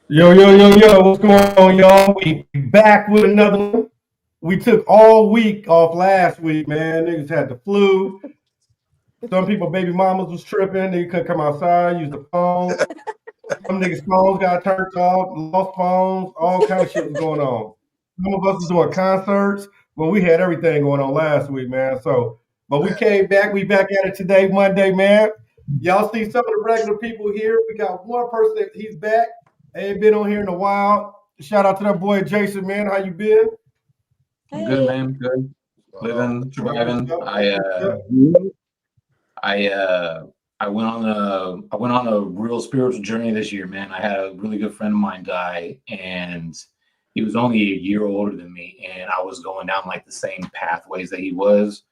Yo, what's going on, y'all? We back with another one. We took all week off last week, man. Niggas had the flu. Some people, baby mamas was tripping. They couldn't come outside, use the phone. Some niggas' phones got turned off, lost phones, all kind of shit was going on. Some of us was doing concerts, but we had everything going on last week, man. But we came back. We back at it today, Monday, man. Y'all see some of the regular people here. We got one person that he's back. Ain't been on here in a while. Shout out to that boy Jason, man. How you been? I'm good, Hey, man. Good. Living, That's what's surviving. up. I That's what's uh up. I uh I went on a real spiritual journey this year, man. I had a really good friend of mine die, and he was only a year older than me, and I was going down like the same pathways that he was.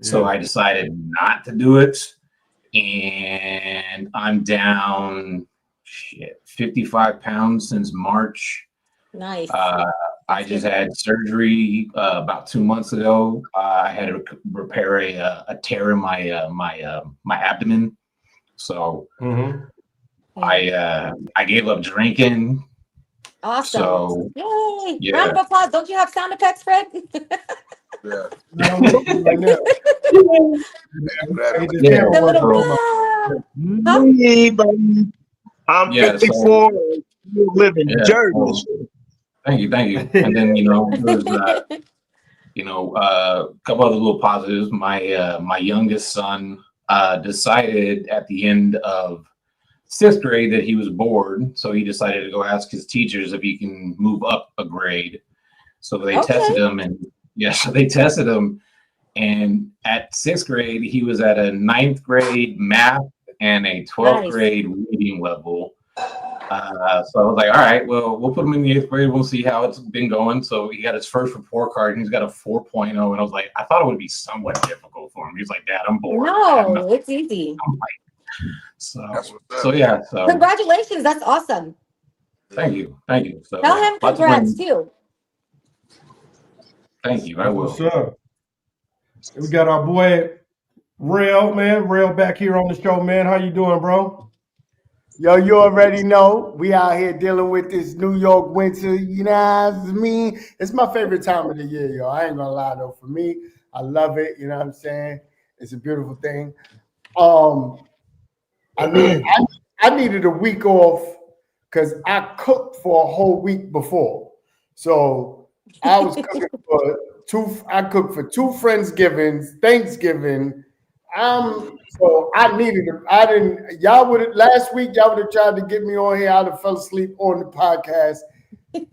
So Yeah. I decided not to do it, and I'm down 55 pounds since March. nice. Uh, I That's just good. had surgery about 2 months ago. I had to repair a tear in my abdomen. So Mm-hmm. Okay. I gave up drinking. Awesome. So Yay. Round yeah, of applause. Don't you have sound effects, Fred? Yeah, I don't want to see right now. I get this yeah. camera The little working So on my. ah. Huh? me, baby. I'm yeah, so 54. You live in yeah. Jersey. So thank you. And then there's a couple other little positives. My youngest son decided at the end of sixth grade that he was bored, so he decided to go ask his teachers if he can move up a grade. So they tested Okay. him, and yeah, so they tested him, and at sixth grade he was at a ninth grade math and a 12th Nice. grade reading level. So I was like, all right, well, we'll put him in the eighth grade. We'll see how it's been going. So he got his first report card, and he's got a 4.0. And I was like, I thought it would be somewhat difficult for him. He's like, Dad, I'm bored. I have No, nothing. it's easy. I'm like, That's so, what's so up. yeah. So Congratulations. That's awesome. thank you, thank you. So Tell yeah, him lots of congrats wins. too. Thank you. I That's what's will. up. We got our boy Rail, man. Rail back here on the show, man. How you doing, bro? Yo, you already know we out here dealing with this New York winter. You know what I mean? It's my favorite time of the year, yo. I ain't gonna lie though. For me, I love it. You know what I'm saying? It's a beautiful thing. Um, I need I needed a week off because I cooked for a whole week before. So I was cooking for I cooked for two Friendsgivings, Thanksgiving. So I needed it. I didn't y'all would have last week, y'all would have tried to get me on here. I'd have fell asleep on the podcast.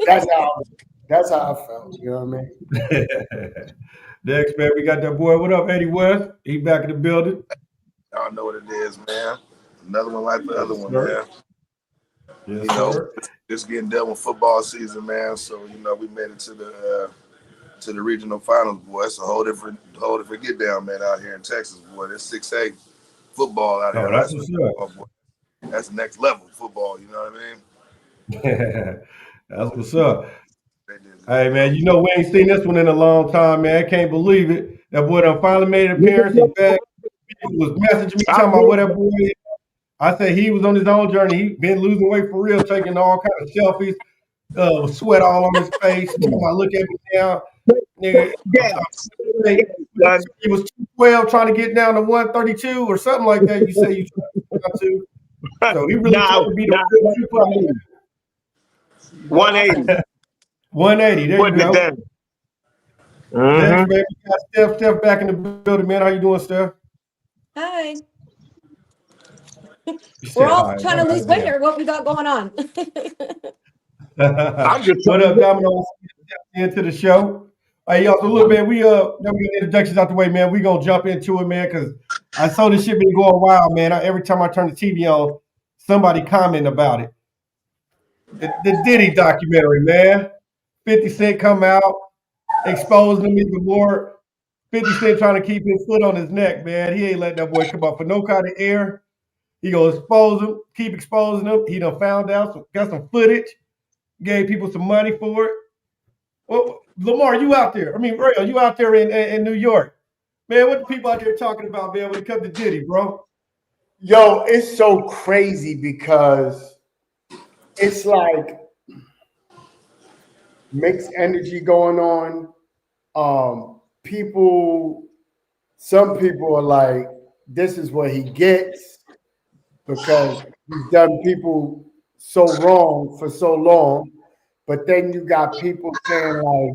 That's how that's how I felt. You know what I mean? Next, man, we got that boy. What up, Eddie West? He back in the building. Y'all know what it is, man. Another one like the other Yes, one, sir. man. Yes, You know, sir. just getting done with football season, man. So we made it to the regional finals, boy. It's a whole different get down, man, out here in Texas, boy. There's 6A football out Oh, here, high that's school what's football, boy. That's next level football. You know what I mean? up. That's what's up. They did good, Hey, man, though. you know we ain't seen this one in a long time, man. I can't believe it. That boy done finally made an appearance. He back. People was messaging me I'm talking about here. what that boy is. I said he was on his own journey. He been losing weight for real, taking all kind of selfies, with sweat all on his face. Talking about look at me now, nigga. Gas. Hey, Son. he was 212 trying to get down to 132 or something like that. You say you trying to get down to. So he really Nah, trying to be the nah, real Tupac. 180. Awesome. 180. 180. There you Putting it go. down. Next, Mm-hmm. man, we got Steph. Steph back in the building, man. How you doing, Steph? Hi. You We're said all hi. trying All to lose right, weight damn. or what we got going on. I'm just What trying to up, get Domino? Into the show. Hey, y'all. So look, man. Now we got introductions out the way, man. We gonna jump into it, man, because I saw this shit been going wild, man. Every time I turn the TV on, somebody comment about it. The Diddy documentary, man. 50 Cent come out, exposing him even more. 50 Cent trying to keep his foot on his neck, man. He ain't letting that boy come up for no kind of air. He gonna expose him, keep exposing him. He done found out, got some footage, gave people some money for it. Well, Lamar, you out there? I mean, Rail, you out there in New York, man? What the people out there talking about, man? When it comes to Diddy, bro? Yo, it's so crazy because it's like mixed energy going on. Some people are like, this is what he gets because he's done people so wrong for so long. But then you got people saying like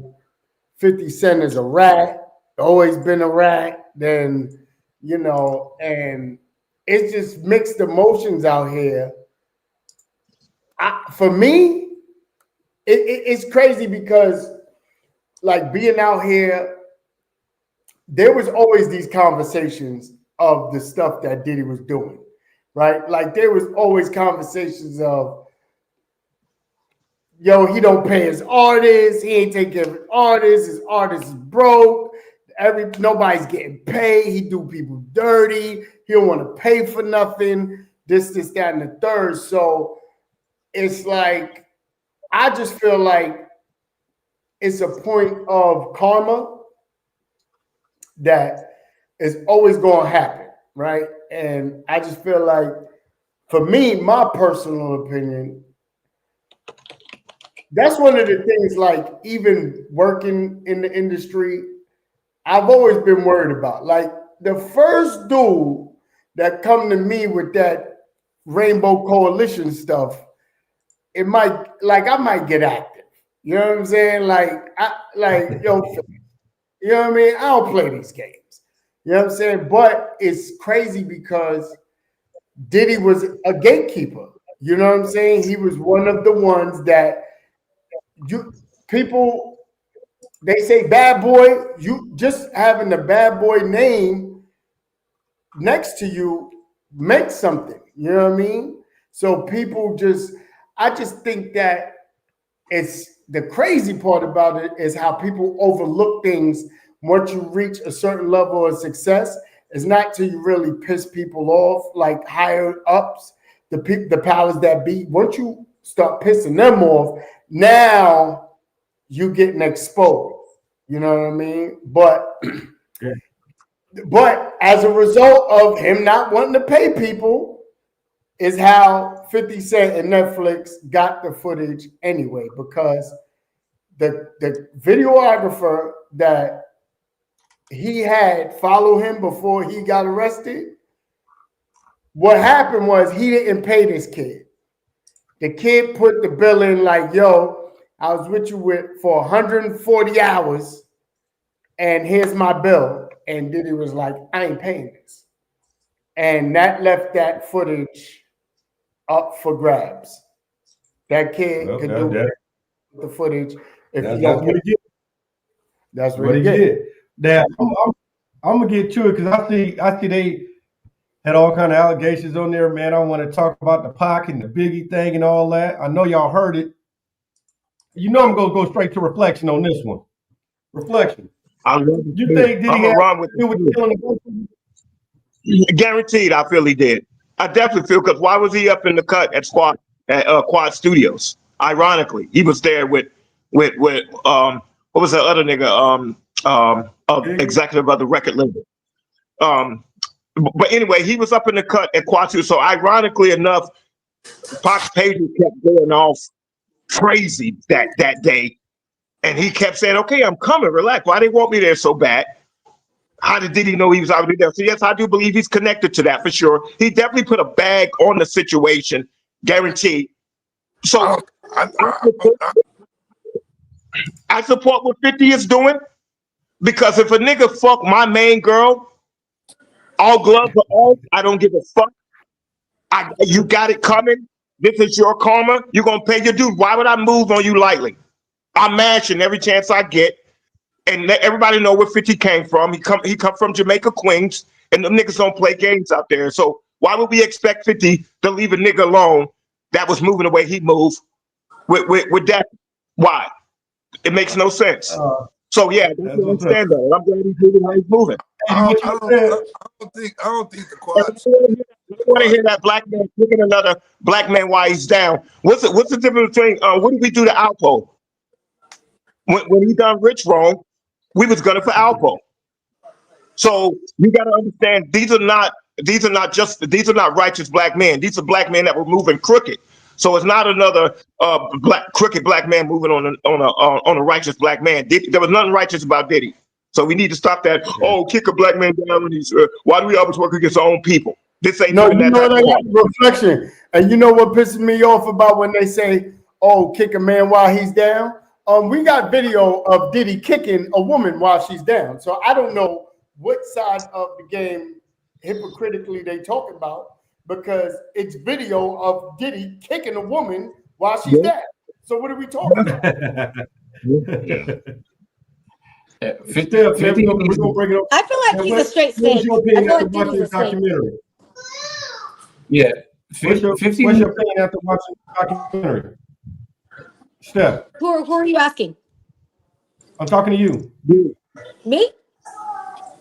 50 Cent is a rat, always been a rat, then, and it's just mixed emotions out here. For me, it's crazy because like being out here, there was always these conversations of the stuff that Diddy was doing, right? Like there was always conversations of, yo, he don't pay his artists, he ain't taking care of his artist is broke, nobody's getting paid, he do people dirty, he don't want to pay for nothing, this, that, and the third. So it's like, I just feel like it's a point of karma that is always going to happen, right? And I just feel like, for me, my personal opinion, that's one of the things, like even working in the industry, I've always been worried about. Like the first dude that come to me with that Rainbow Coalition stuff, I might get active. You know what I'm saying? Yo, you know what I mean? I don't play these games. You know what I'm saying? But it's crazy because Diddy was a gatekeeper. You know what I'm saying? He was one of the ones that people, they say bad boy, you just having the bad boy name next to you makes something. You know what I mean? So people I just think that it's the crazy part about it is how people overlook things once you reach a certain level of success. It's not till you really piss people off, like higher ups, the powers that be. Once you start pissing them off, now you getting exposed. You know what I mean? But as a result of him not wanting to pay people, is how 50 Cent and Netflix got the footage anyway, because the videographer that he had follow him before he got arrested, what happened was he didn't pay this kid. The kid put the bill in like, yo, I was with you for 140 hours and here's my bill. And Diddy was like, I ain't paying this. And that left that footage up for grabs. That kid could do the footage. That's what he did. Now I'm gonna get to it because I see they had all kind of allegations on there, man. I want to talk about the Pac and the Biggie thing and all that. I know y'all heard it. You know I'm gonna go straight to reflection on this one. Reflection. You think Diddy had to do with killing the Guaranteed, I feel he did. I definitely feel, because why was he up in the cut at Quad Studios? Ironically, he was there with what was the other nigga executive of the record label. But anyway, he was up in the cut at Quad Studios. So ironically enough, Pac's pages kept going off crazy that day, and he kept saying, "Okay, I'm coming. Relax. Why they want me there so bad?" How did he know he was already there? So yes, I do believe he's connected to that for sure. He definitely put a bag on the situation, guaranteed. So I support what 50 is doing, because if a nigga fuck my main girl, all gloves are off, I don't give a fuck. You got it coming. This is your karma. You're gonna pay your dude. Why would I move on you lightly? I'm mashing every chance I get. And let everybody know where 50 came from. He come from Jamaica, Queens, and them niggas don't play games out there. So why would we expect 50 to leave a nigga alone that was moving the way he moved with that? Why? It makes no sense. So yeah, that's what I understand though. I'm glad he's moving how he's moving. I don't think the Quad. I want to hear that black man kicking another black man while he's down. What's the difference between what did we do to Alpo? When he done Rich wrong, we was gunning for Alpo. So you got to understand, these are not righteous black men. These are black men that were moving crooked. So it's not another crooked black man moving on a righteous black man. There was nothing righteous about Diddy. So we need to stop that. Oh, kick a black man down. Why do we always work against our own people? This ain't No, even you that know type of that reflection. And you know what pisses me off about when they say, "Oh, kick a man while he's down." We got video of Diddy kicking a woman while she's down. So I don't know what side of the game hypocritically they talk about, because it's video of Diddy kicking a woman while she's down. So what are we talking about? Yeah, 50, Steph, 50 we're gonna break it up. I feel like he's a straight What was snake. your I opinion feel after like watching Diddy's the a snake. documentary? yeah, What's your 50 opinion after watching the documentary? Steph, Who are you asking? I'm talking to you. Me?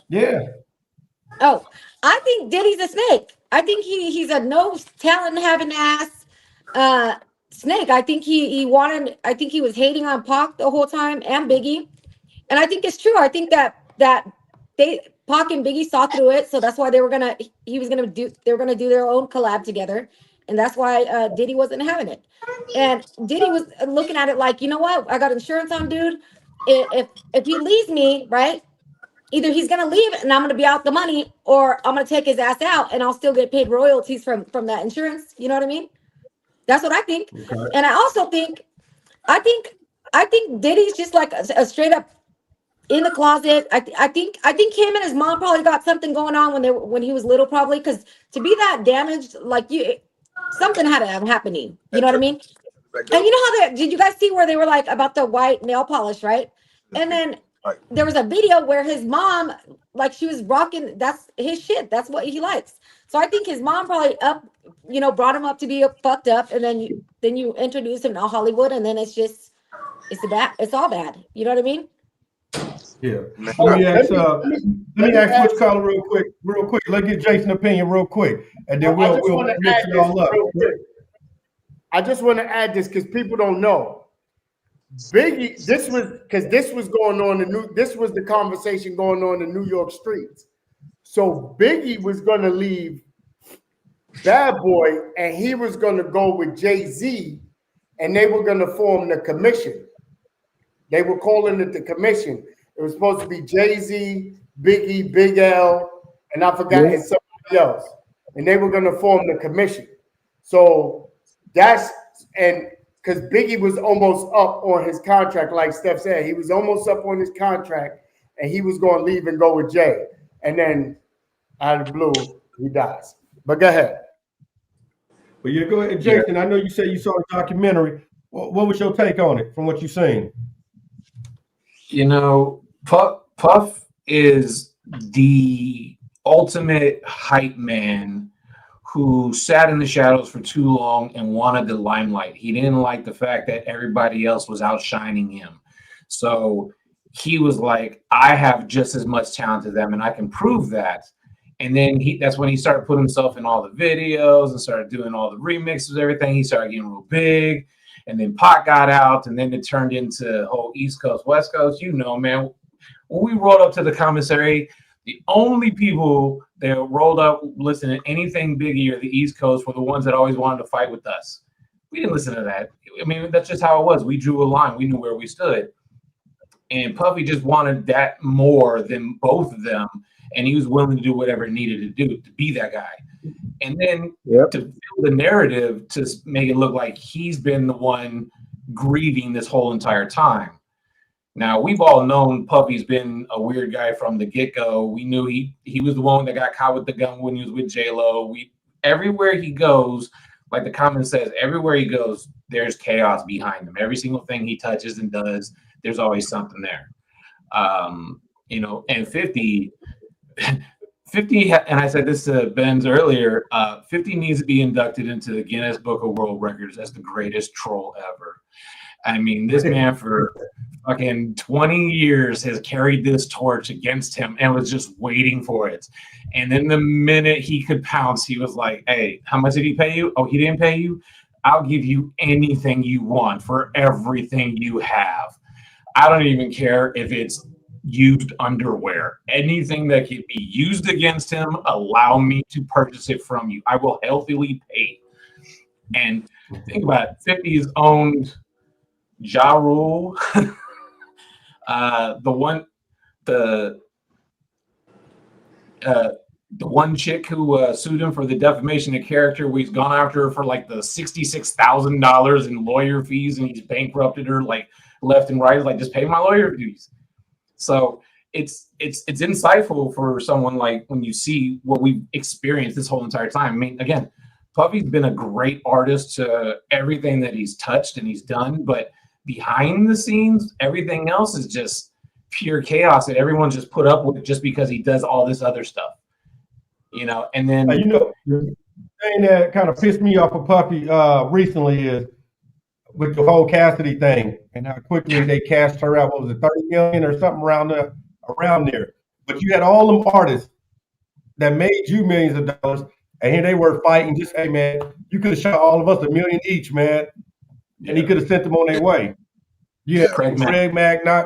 Yeah. Oh, I think Diddy's a snake. I think he's a no talent having ass snake. I think he wanted. I think he was hating on Pac the whole time and Biggie, and I think it's true. I think that Pac and Biggie saw through it, so that's why they were gonna do their own collab together, and that's why Diddy wasn't having it, and Diddy was looking at it like, you know what, I got insurance on dude. If he leaves me, right, either he's gonna leave and I'm gonna be out the money, or I'm gonna take his ass out and I'll still get paid royalties from that insurance. You know what I mean? That's what I think. Okay. And I also think, I think Diddy's just like a straight up in the closet. I think him and his mom probably got something going on when he was little, probably, because to be that damaged, like, something had to have happened to you. You know what I mean? And you know how did you guys see where they were like about the white nail polish, right? And then there was a video where his mom, like, she was rocking, that's his shit. That's what he likes. So I think his mom probably brought him up to be fucked up, and then you introduce him to Hollywood, and then it's all bad. You know what I mean? Yeah. Let me ask Switch Collar real quick. Let's get Jason's opinion real quick, and then we'll mix it all up. I just want to add this because people don't know. Biggie, this was going on this was the conversation going on in New York streets. So Biggie was gonna leave Bad Boy and he was gonna go with Jay-Z, and they were gonna form the commission. They were calling it the commission. It was supposed to be Jay-Z, Biggie, Big L, and I forgot it's somebody else. And they were gonna form the commission. So because Biggie was almost up on his contract, like Steph said, he was almost up on his contract, and he was going to leave and go with Jay. And then out of the blue, he dies. But go ahead. Well, yeah, go ahead, Jason. I know you said you saw the documentary. What was your take on it from what you've seen? You know, Puff is the ultimate hype man who sat in the shadows for too long and wanted the limelight. He didn't like the fact that everybody else was outshining him. So he was like, I have just as much talent as them, and I can prove that. And then that's when he started putting himself in all the videos and started doing all the remixes, everything. He started getting real big. And then Pac got out, and then it turned into whole East Coast, West Coast. You know, man, when we rolled up to the commissary, the only people that rolled up listening to anything Biggie or the East Coast were the ones that always wanted to fight with us. We didn't listen to that. I mean, that's just how it was. We drew a line. We knew where we stood. And Puffy just wanted that more than both of them. And he was willing to do whatever it needed to do to be that guy. And then to fill the narrative to make it look like he's been the one grieving this whole entire time. Now, we've all known Puffy's been a weird guy from the get-go. We knew he was the one that got caught with the gun when he was with J-Lo. Everywhere he goes, like the comment says, everywhere he goes, there's chaos behind him. Every single thing he touches and does, there's always something there. And 50, and I said this to Benz earlier, 50 needs to be inducted into the Guinness Book of World Records as the greatest troll ever. I mean, this man for fucking 20 years has carried this torch against him and was just waiting for it. And then the minute he could pounce, he was like, hey, how much did he pay you? Oh, he didn't pay you? I'll give you anything you want for everything you have. I don't even care if it's used underwear. Anything that can be used against him, allow me to purchase it from you. I will healthily pay. And think about it. 50's owned Ja Rule, the one chick who sued him for the defamation of character, where he's gone after her for like the $66,000 in lawyer fees, and he's bankrupted her like left and right. He's like, just pay my lawyer fees. So it's insightful for someone like when you see what we've experienced this whole entire time. I mean, again, Puffy's been a great artist to everything that he's touched and he's done, but behind the scenes, everything else is just pure chaos that everyone's just put up with just because he does all this other stuff. You know, and then you know, the thing that kind of pissed me off of Puffy recently is with the whole Cassidy thing and how quickly they cashed her out. What was it, 30 million or something around there? But you had all them artists that made you millions of dollars, and here they were fighting. Just, hey man, you could have shot all of us $1 million each, man, and he could have sent them on their way. Yeah, Craig Mack, not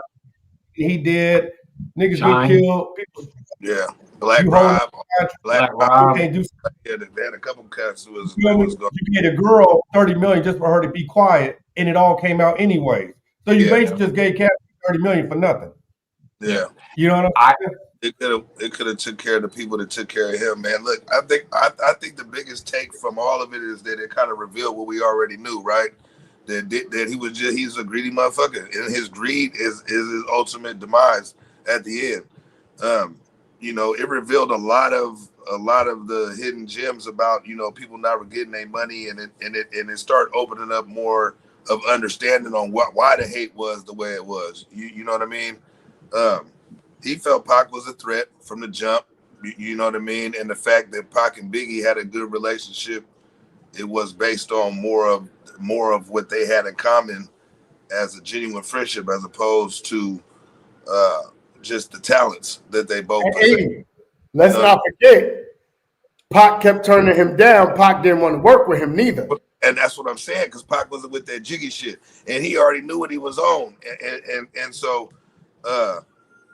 he did. Niggas Shine. get killed. People, Yeah, Black you Rob. hold Black you Rob. can't do. Yeah, they had a couple cuts who was You gave a girl 30 million just for her to be quiet, and it all came out anyway. So you basically just gave Cassidy 30 million for nothing. Yeah. You know what I'm saying? It could have took care of the people that took care of him, man. Look, I think the biggest take from all of it is that it kind of revealed what we already knew, right? That he's a greedy motherfucker, and his greed is his ultimate demise at the end. You know, it revealed a lot of the hidden gems about, you know, people not getting their money, and it started opening up more of understanding on why the hate was the way it was. You know what I mean? He felt Pac was a threat from the jump. You know what I mean? And the fact that Pac and Biggie had a good relationship, it was based on more of what they had in common as a genuine friendship, as opposed to just the talents that they both possessed. Let's not forget, Pac kept turning him down. Pac didn't want to work with him neither. And that's what I'm saying, because Pac wasn't with that jiggy shit, and he already knew what he was on, and so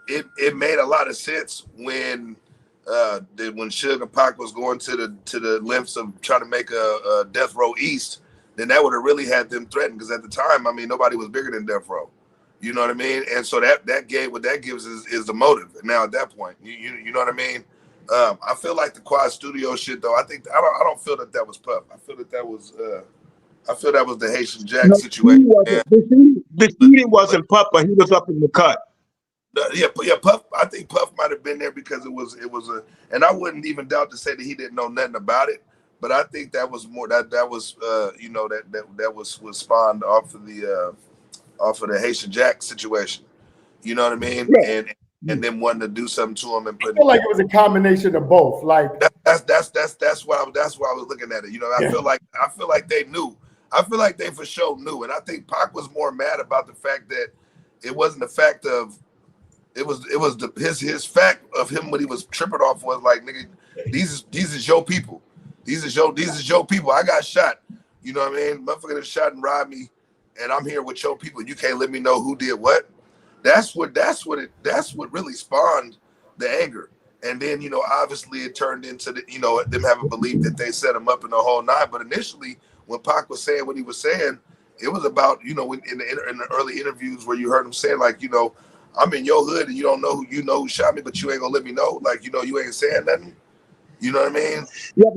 it made a lot of sense when Suge and Pac was going to the lengths of trying to make a Death Row East. Then that would have really had them threatened, because at the time, I mean, nobody was bigger than Death Row. You know what I mean? And so that gives is the motive. Now at that point, you know what I mean? I feel like the Quad Studio shit, though. I don't feel that was Puff. I feel that was the Haitian Jack situation. The shooting wasn't Puff, but he was up in the cut. Yeah, Puff. I think Puff might have been there because it was and I wouldn't even doubt to say that he didn't know nothing about it. But I think that was more that was you know, that was spawned off of the Haitian Jack situation. You know what I mean? Yeah. And then wanting to do something to him and put. I feel like it was a combination of both. Like that's why I was looking at it. You know, I feel like they knew. I feel like they for sure knew, and I think Pac was more mad about the fact that it wasn't the fact of. It was his fact of him when he was tripping off was like, nigga, these is your people. These is your people. I got shot. You know what I mean? Motherfucker that shot and robbed me, and I'm here with your people. You can't let me know who did what. That's what really spawned the anger. And then, you know, obviously it turned into them having belief that they set him up in the whole nine. But initially, when Pac was saying what he was saying, it was about, you know, in the early interviews where you heard him saying, like, you know, I'm in your hood and you don't know who shot me, but you ain't gonna let me know. Like, you know, you ain't saying nothing. You know what I mean? Yeah,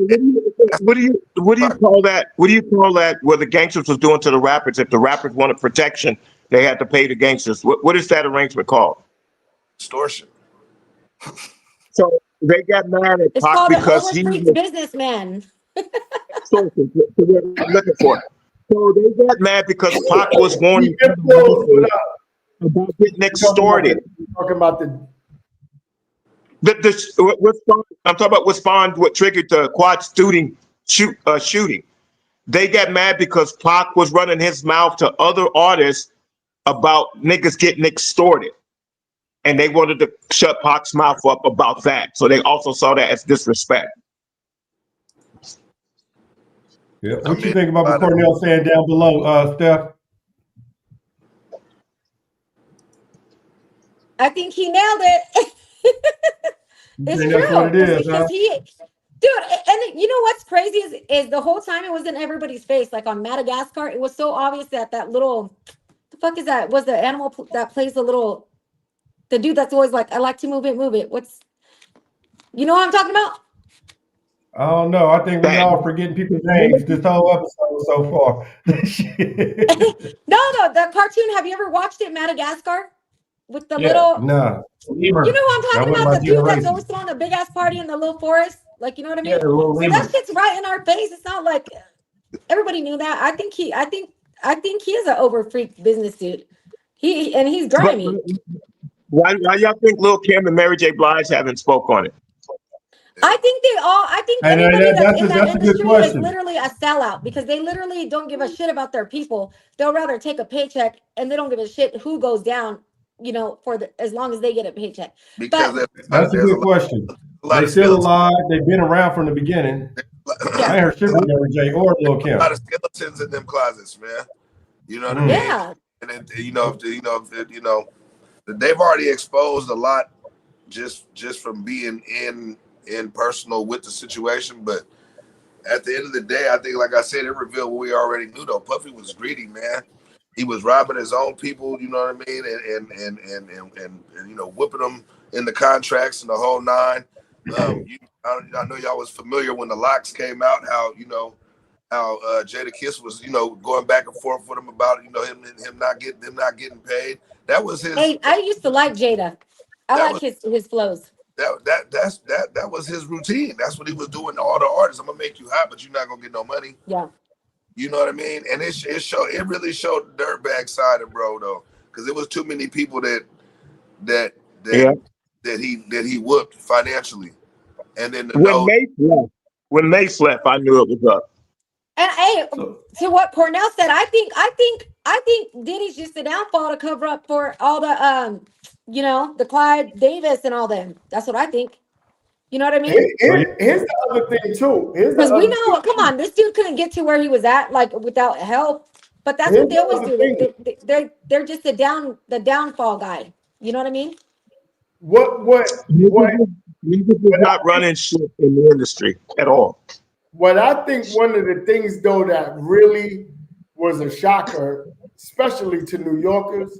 but what do you call that? What do you call that? What the gangsters was doing to the rappers? If the rappers wanted protection, they had to pay the gangsters. What is that arrangement called? Extortion. So they got mad at It's Pac called because an overstreet businessman. Extortion. What I'm looking for. So they got mad because Pac was warning about getting extorted. Talking about I'm talking about what spawned, what triggered the Quad shooting. They got mad because Pac was running his mouth to other artists about niggas getting extorted, and they wanted to shut Pac's mouth up about that. So they also saw that as disrespect. Yeah. What you think about what Cornell saying down below, Steph? I think he nailed it. It's true. That's what it is, because huh? Dude, and you know what's crazy is the whole time it was in everybody's face. Like on Madagascar, it was so obvious that little, the fuck is that? Was the animal that plays the dude that's always like, I like to move it. You know what I'm talking about? I don't know. I think we all forgetting people's names this whole episode so far. No, the cartoon. Have you ever watched it, Madagascar? With the Yeah, little, nah. you know what I'm That talking wasn't about? my The dude that's generation. always throwing a big ass party in the little forest. Like, you know what I mean? Yeah, the little So lemur. that shit's right in our face. It's not like everybody knew that. I think he is an over freak business dude. He's grimy. Why y'all think Lil Kim and Mary J. Blige haven't spoke on it? I think And anybody that's in that that's a good industry is question. literally a sellout because they literally don't give a shit about their people. They'll rather take a paycheck and they don't give a shit who goes down, as long as they get a paycheck. Because That's a good question. They still alive. They've been around from the beginning. Yeah. I ain't heard shit from Mary J. or Lil Kim. A lot of skeletons in them closets, man. You know what I mean? Yeah. And then, they've already exposed a lot just from being in personal with the situation. But at the end of the day, I think, like I said, it revealed what we already knew. Though Puffy was greedy, man. He was robbing his own people. You know what I mean? And whipping them in the contracts and the whole nine. I know y'all was familiar when the locks came out. How Jada Kiss was going back and forth with him about him not getting paid. That was his. Hey, I used to like Jada. I like his flows. That was his routine. That's what he was doing to all the artists. I'm gonna make you hot, but you're not gonna get no money. Yeah. You know what I mean? And it really showed the dirtbag side of bro though, because it was too many people that he whooped financially. And then when Mace left, I knew it was up. And hey, to what Cornell said, I think Diddy's just a downfall to cover up for all the the Clyde Davis and all them. That's what I think. You know what I mean? Here's the other thing too. Because we know, come on, this dude couldn't get to where he was at like without help. But that's what they always do. They're just the downfall guy. You know what I mean? What? Niggas was not running shit in the industry at all. What I think one of the things though that really was a shocker, especially to New Yorkers,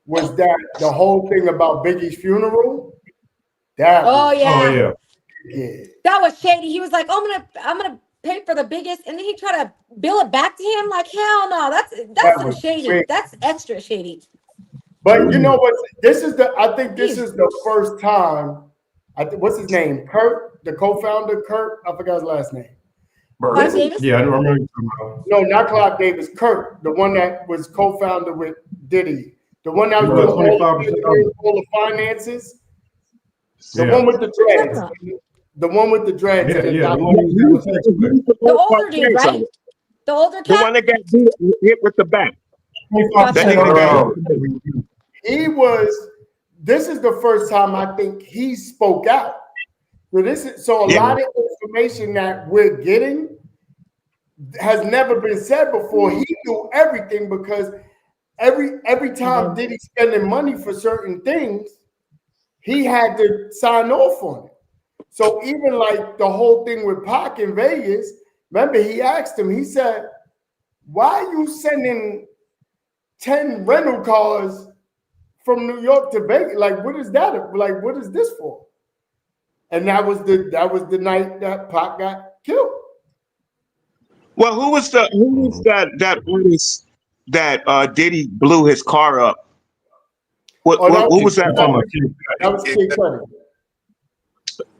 was that the whole thing about Biggie's funeral. Yeah. Yeah. That was shady. He was like, "Oh, I'm gonna pay for the biggest," and then he tried to bill it back to him. Like, hell no, that's some shady. Crazy. That's extra shady. But you know what? I think this is the first time. What's his name? Kurt, the co-founder. Kurt, I forgot his last name. Clive Davis? Yeah, I don't remember. No, not Clive Davis. Kurt, the one that was co-founder with Diddy, the one that was doing all the finances. The one with the dreads. The one with the dreads. Yeah, the older dude, right? The older cat. The one that got hit with the bat. He was. This is the first time I think he spoke out. So a lot of information that we're getting has never been said before. He knew everything because every time Diddy spending money for certain things, he had to sign off on it. So even like the whole thing with Pac in Vegas, remember he asked him, he said, "Why are you sending 10 rental cars from New York to Vegas? Like, what is that? Like, what is this for?" And that was the night that Pac got killed. Well, who was that artist that Diddy blew his car up? Who was that? That was Kid Cudi.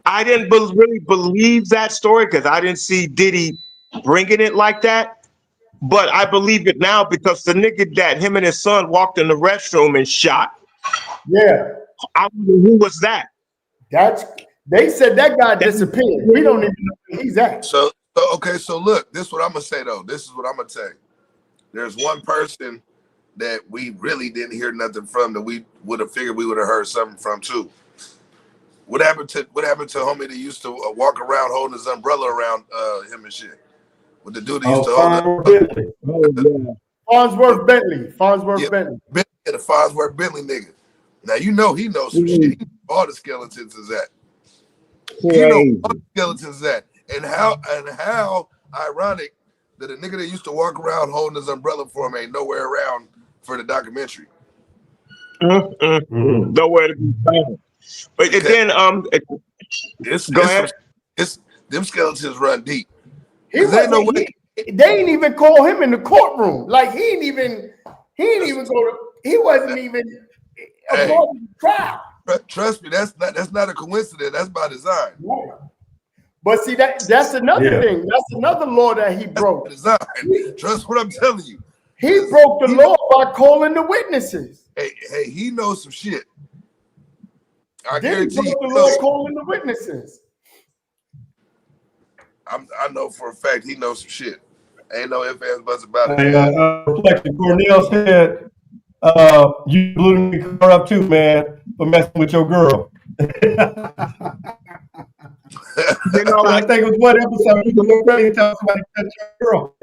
I didn't really believe that story because I didn't see Diddy bringing it like that. But I believe it now because the nigga that him and his son walked in the restroom and shot. Yeah. I wonder who was that. They said that guy disappeared. We don't even know where he's at. So look, this is what I'm gonna say though. This is what I'm gonna say. There's one person that we really didn't hear nothing from that we would have figured we would have heard something from too. What happened to homie that used to walk around holding his umbrella around him and shit? With the dude that used to hold it. Farnsworth Bentley. Bentley. The Farnsworth Bentley nigga. Now he knows some shit. All the skeletons is at. He know what skeletons at, and how ironic that a nigga that used to walk around holding his umbrella for him ain't nowhere around for the documentary. Nowhere to be found. But then go ahead. Them skeletons run deep. They didn't even call him in the courtroom. Like he didn't even go to. He wasn't even a part of the trial. Trust me, that's not a coincidence. That's by design. Right. But see that's another thing. That's another law that he broke. Design. Trust what I'm telling you. He broke the law by calling the witnesses. Hey, he knows some shit. I guarantee guarantee broke the law calling the witnesses. I know for a fact he knows some shit. Ain't no ifs, ands, buts about it. Reflection. Cornell said, "You blew me car up too, man, for messing with your girl." You know, I think it was one episode. You were ready to tell somebody to touch your girl.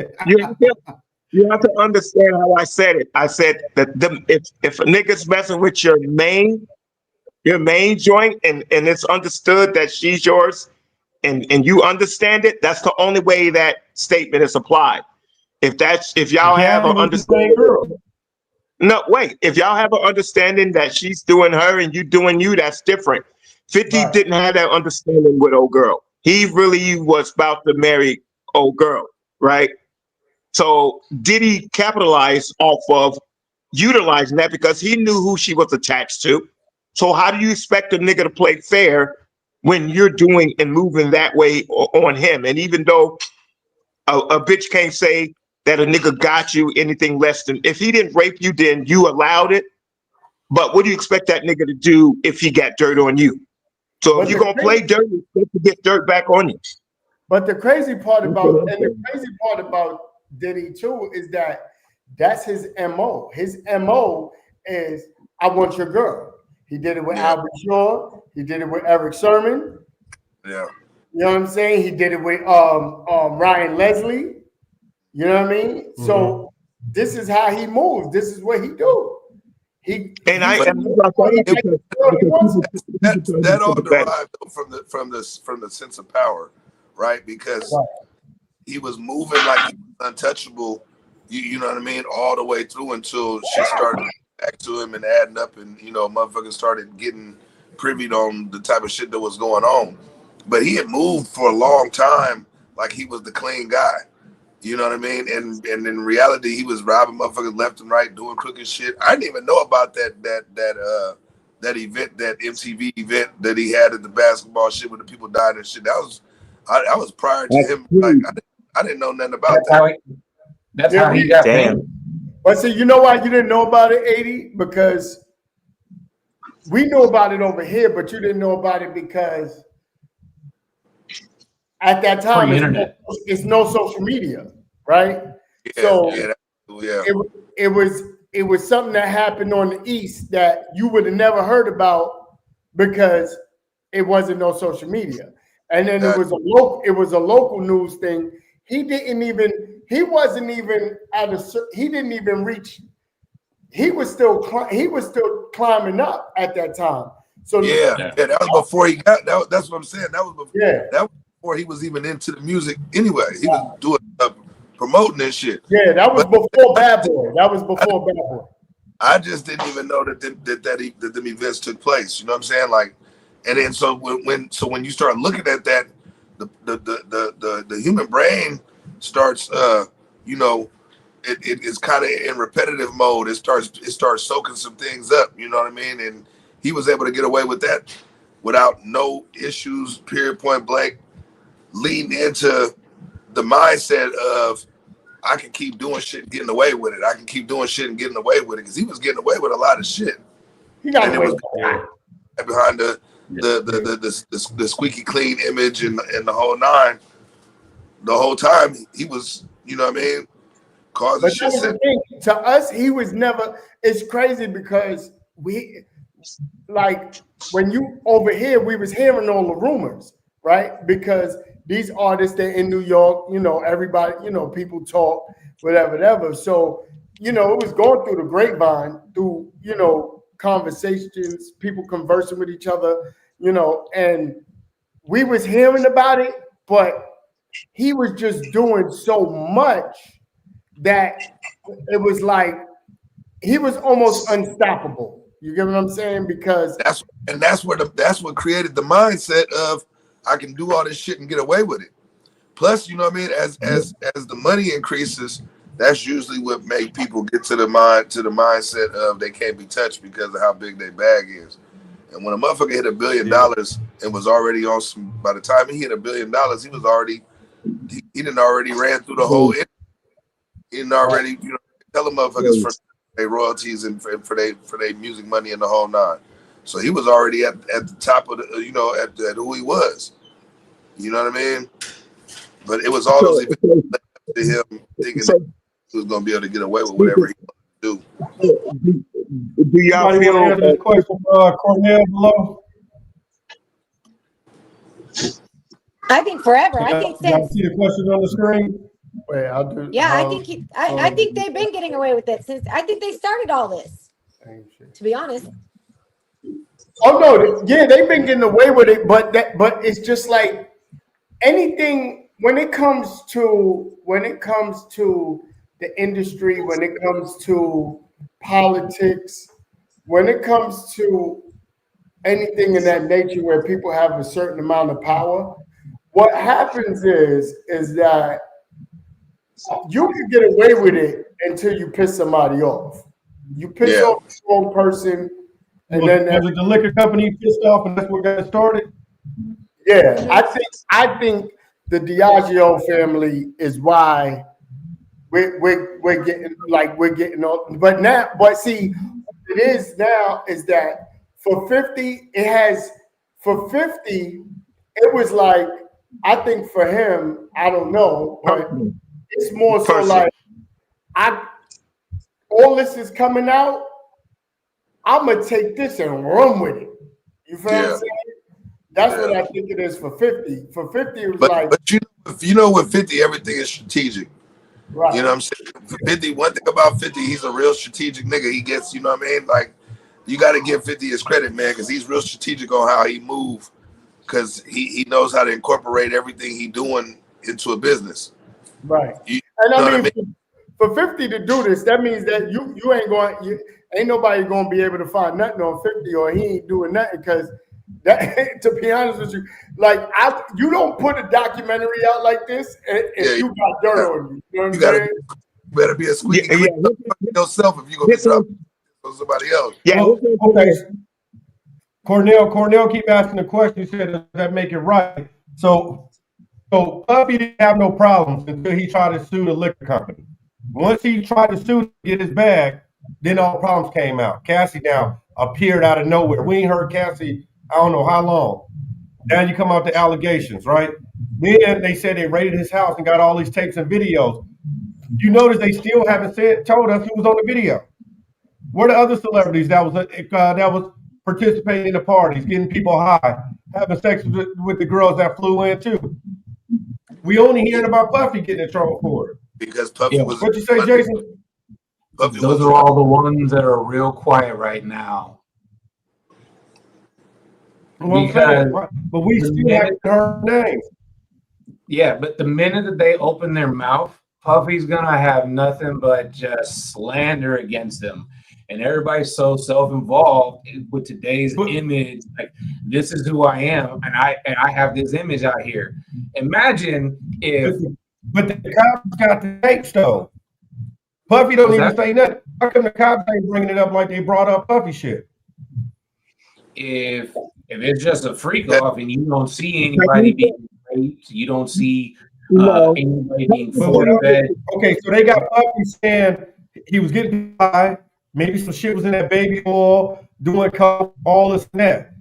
You have to understand how I said it. I said that if a nigga's messing with your main joint, and it's understood that she's yours, and you understand it, that's the only way that statement is applied. If y'all have an understanding, if y'all have an understanding that she's doing her and you doing you, that's different. 50 didn't have that understanding with old girl. He really was about to marry old girl, right? So Diddy capitalized off of utilizing that because he knew who she was attached to. So how do you expect a nigga to play fair when you're doing and moving that way on him? And even though a bitch can't say that a nigga got you anything less than, if he didn't rape you, then you allowed it. But what do you expect that nigga to do if he got dirt on you? So if you're gonna play dirt, you expect to get dirt back on you. But the crazy part about Diddy too is that that's his MO. His MO is I want your girl. He did it with Albert Shaw. He did it with Eric Sermon. Yeah. You know what I'm saying? He did it with Ryan Leslie. You know what I mean? Mm-hmm. So this is how he moves. This is what he do. That all derived from the sense of power, right? Because he was moving like he was untouchable. You know what I mean? All the way through until she started back to him and adding up, and motherfuckers started getting privy on the type of shit that was going on. But he had moved for a long time like he was the clean guy. You know what I mean? And in reality, he was robbing motherfuckers left and right, doing crooked shit. I didn't even know about that event, that MTV event that he had at the basketball shit when the people died and shit. That was prior to him. Like I didn't know nothing about that. That's how he got paid. But see, you know why you didn't know about it, 80? Because we knew about it over here, but you didn't know about it because at that time it's no social media, right? It was something that happened on the East that you would have never heard about because it wasn't no social media. And then it was a local news thing. He didn't even reach. He was still climbing up at that time. So that was before he got. That's what I'm saying. That was before. That was before he was even into the music. Anyway, he was doing promoting this shit. Yeah, that was before Bad Boy. Bad Boy. I just didn't even know that them events took place. You know what I'm saying? Like, and then so when you start looking at that, the human brain starts it's kind of in repetitive mode. It starts soaking some things up, you know what I mean? And he was able to get away with that without no issues, period, point blank, leading into the mindset of I can keep doing shit and getting away with it. I can keep doing shit and getting away with it, because he was getting away with a lot of shit. He got away with behind the squeaky clean image and the whole nine. The whole time he was, you know what I mean, causing shit. To us, he was never. It's crazy because we, like, when you over here, we was hearing all the rumors, right? Because these artists, they're in New York, everybody, people talk, whatever. So, it was going through the grapevine, through, conversations, people conversing with each other, and we was hearing about it, but he was just doing so much that it was like he was almost unstoppable. You get what I'm saying? Because that's what created the mindset of I can do all this shit and get away with it. Plus, you know what I mean, as the money increases, that's usually what make people get to the mindset of they can't be touched because of how big their bag is. And when a motherfucker hit $1 billion and was already on some, by the time he hit $1 billion, he was already he didn't already ran through the whole. He didn't already tell the motherfuckers for their royalties and for their music money and the whole nine. So he was already at the top of the at who he was. You know what I mean? But it was all those events to him thinking that he was gonna be able to get away with whatever he wanted to do. Do y'all Anybody want to answer feel? this question, Cornell below? I think forever. I Y'all think since see the question on the screen? wait, I'll do. yeah, I think they've been getting away with it since I think they started all this. To be honest. Oh no, yeah, they've been getting away with it, but it's just like anything when it comes to the industry, when it comes to politics, when it comes to anything in that nature where people have a certain amount of power, what happens is that you can get away with it until you piss somebody off. You piss off the wrong person, and then was it the liquor company pissed off, and that's what got it started? Yeah, I think the Diageo family is why we're getting on. But see, what it is now is that for 50, it was like, I think for him, I don't know, but it's more so like all this is coming out, I'm gonna take this and run with it. You feel what I'm saying? That's what I think it is for 50. For 50, it was but you know with 50, everything is strategic. Right. You know what I'm saying? For 50, one thing about 50, he's a real strategic nigga. He gets, you know what I mean? Like, you got to give 50 his credit, man, because he's real strategic on how he move, because he knows how to incorporate everything he doing into a business. Right. And I mean, for 50 to do this, that means that you ain't nobody gonna be able to find nothing on 50, or he ain't doing nothing, because that, to be honest with you, like you don't put a documentary out like this if you got dirt on you. You know what I'm saying? You better be a squeaky clean yourself if you're gonna be dropping on somebody else. Yeah. Well, okay. Cornell keep asking the question. He said, does that make it right? So Puffy didn't have no problems until he tried to sue the liquor company. Once he tried to sue to get his bag, then all the problems came out. Cassie now appeared out of nowhere. We ain't heard Cassie, I don't know how long. Now you come out the allegations, right? Then they said they raided his house and got all these tapes and videos. You notice they still haven't told us who was on the video. Where the other celebrities that was participating in the parties, getting people high, having sex with the girls that flew in too? We only hearing about Puffy getting in trouble for it. Because Puffy was. What you say, Jason? Those are all the ones that are real quiet right now. But we still haven't heard names. Yeah, but the minute that they open their mouth, Puffy's gonna have nothing but just slander against them. And everybody's so self-involved with today's image. Like, this is who I am, and I have this image out here. Imagine if. But the cops got the tapes though. Puffy don't even say nothing. How come the cops ain't bringing it up like they brought up Puffy shit? If it's just a freak off and you don't see anybody being raped, you don't see anybody being force-fed. Okay, so they got Puffy saying he was getting high. Maybe some shit was in that baby oil, doing coke, all this and that.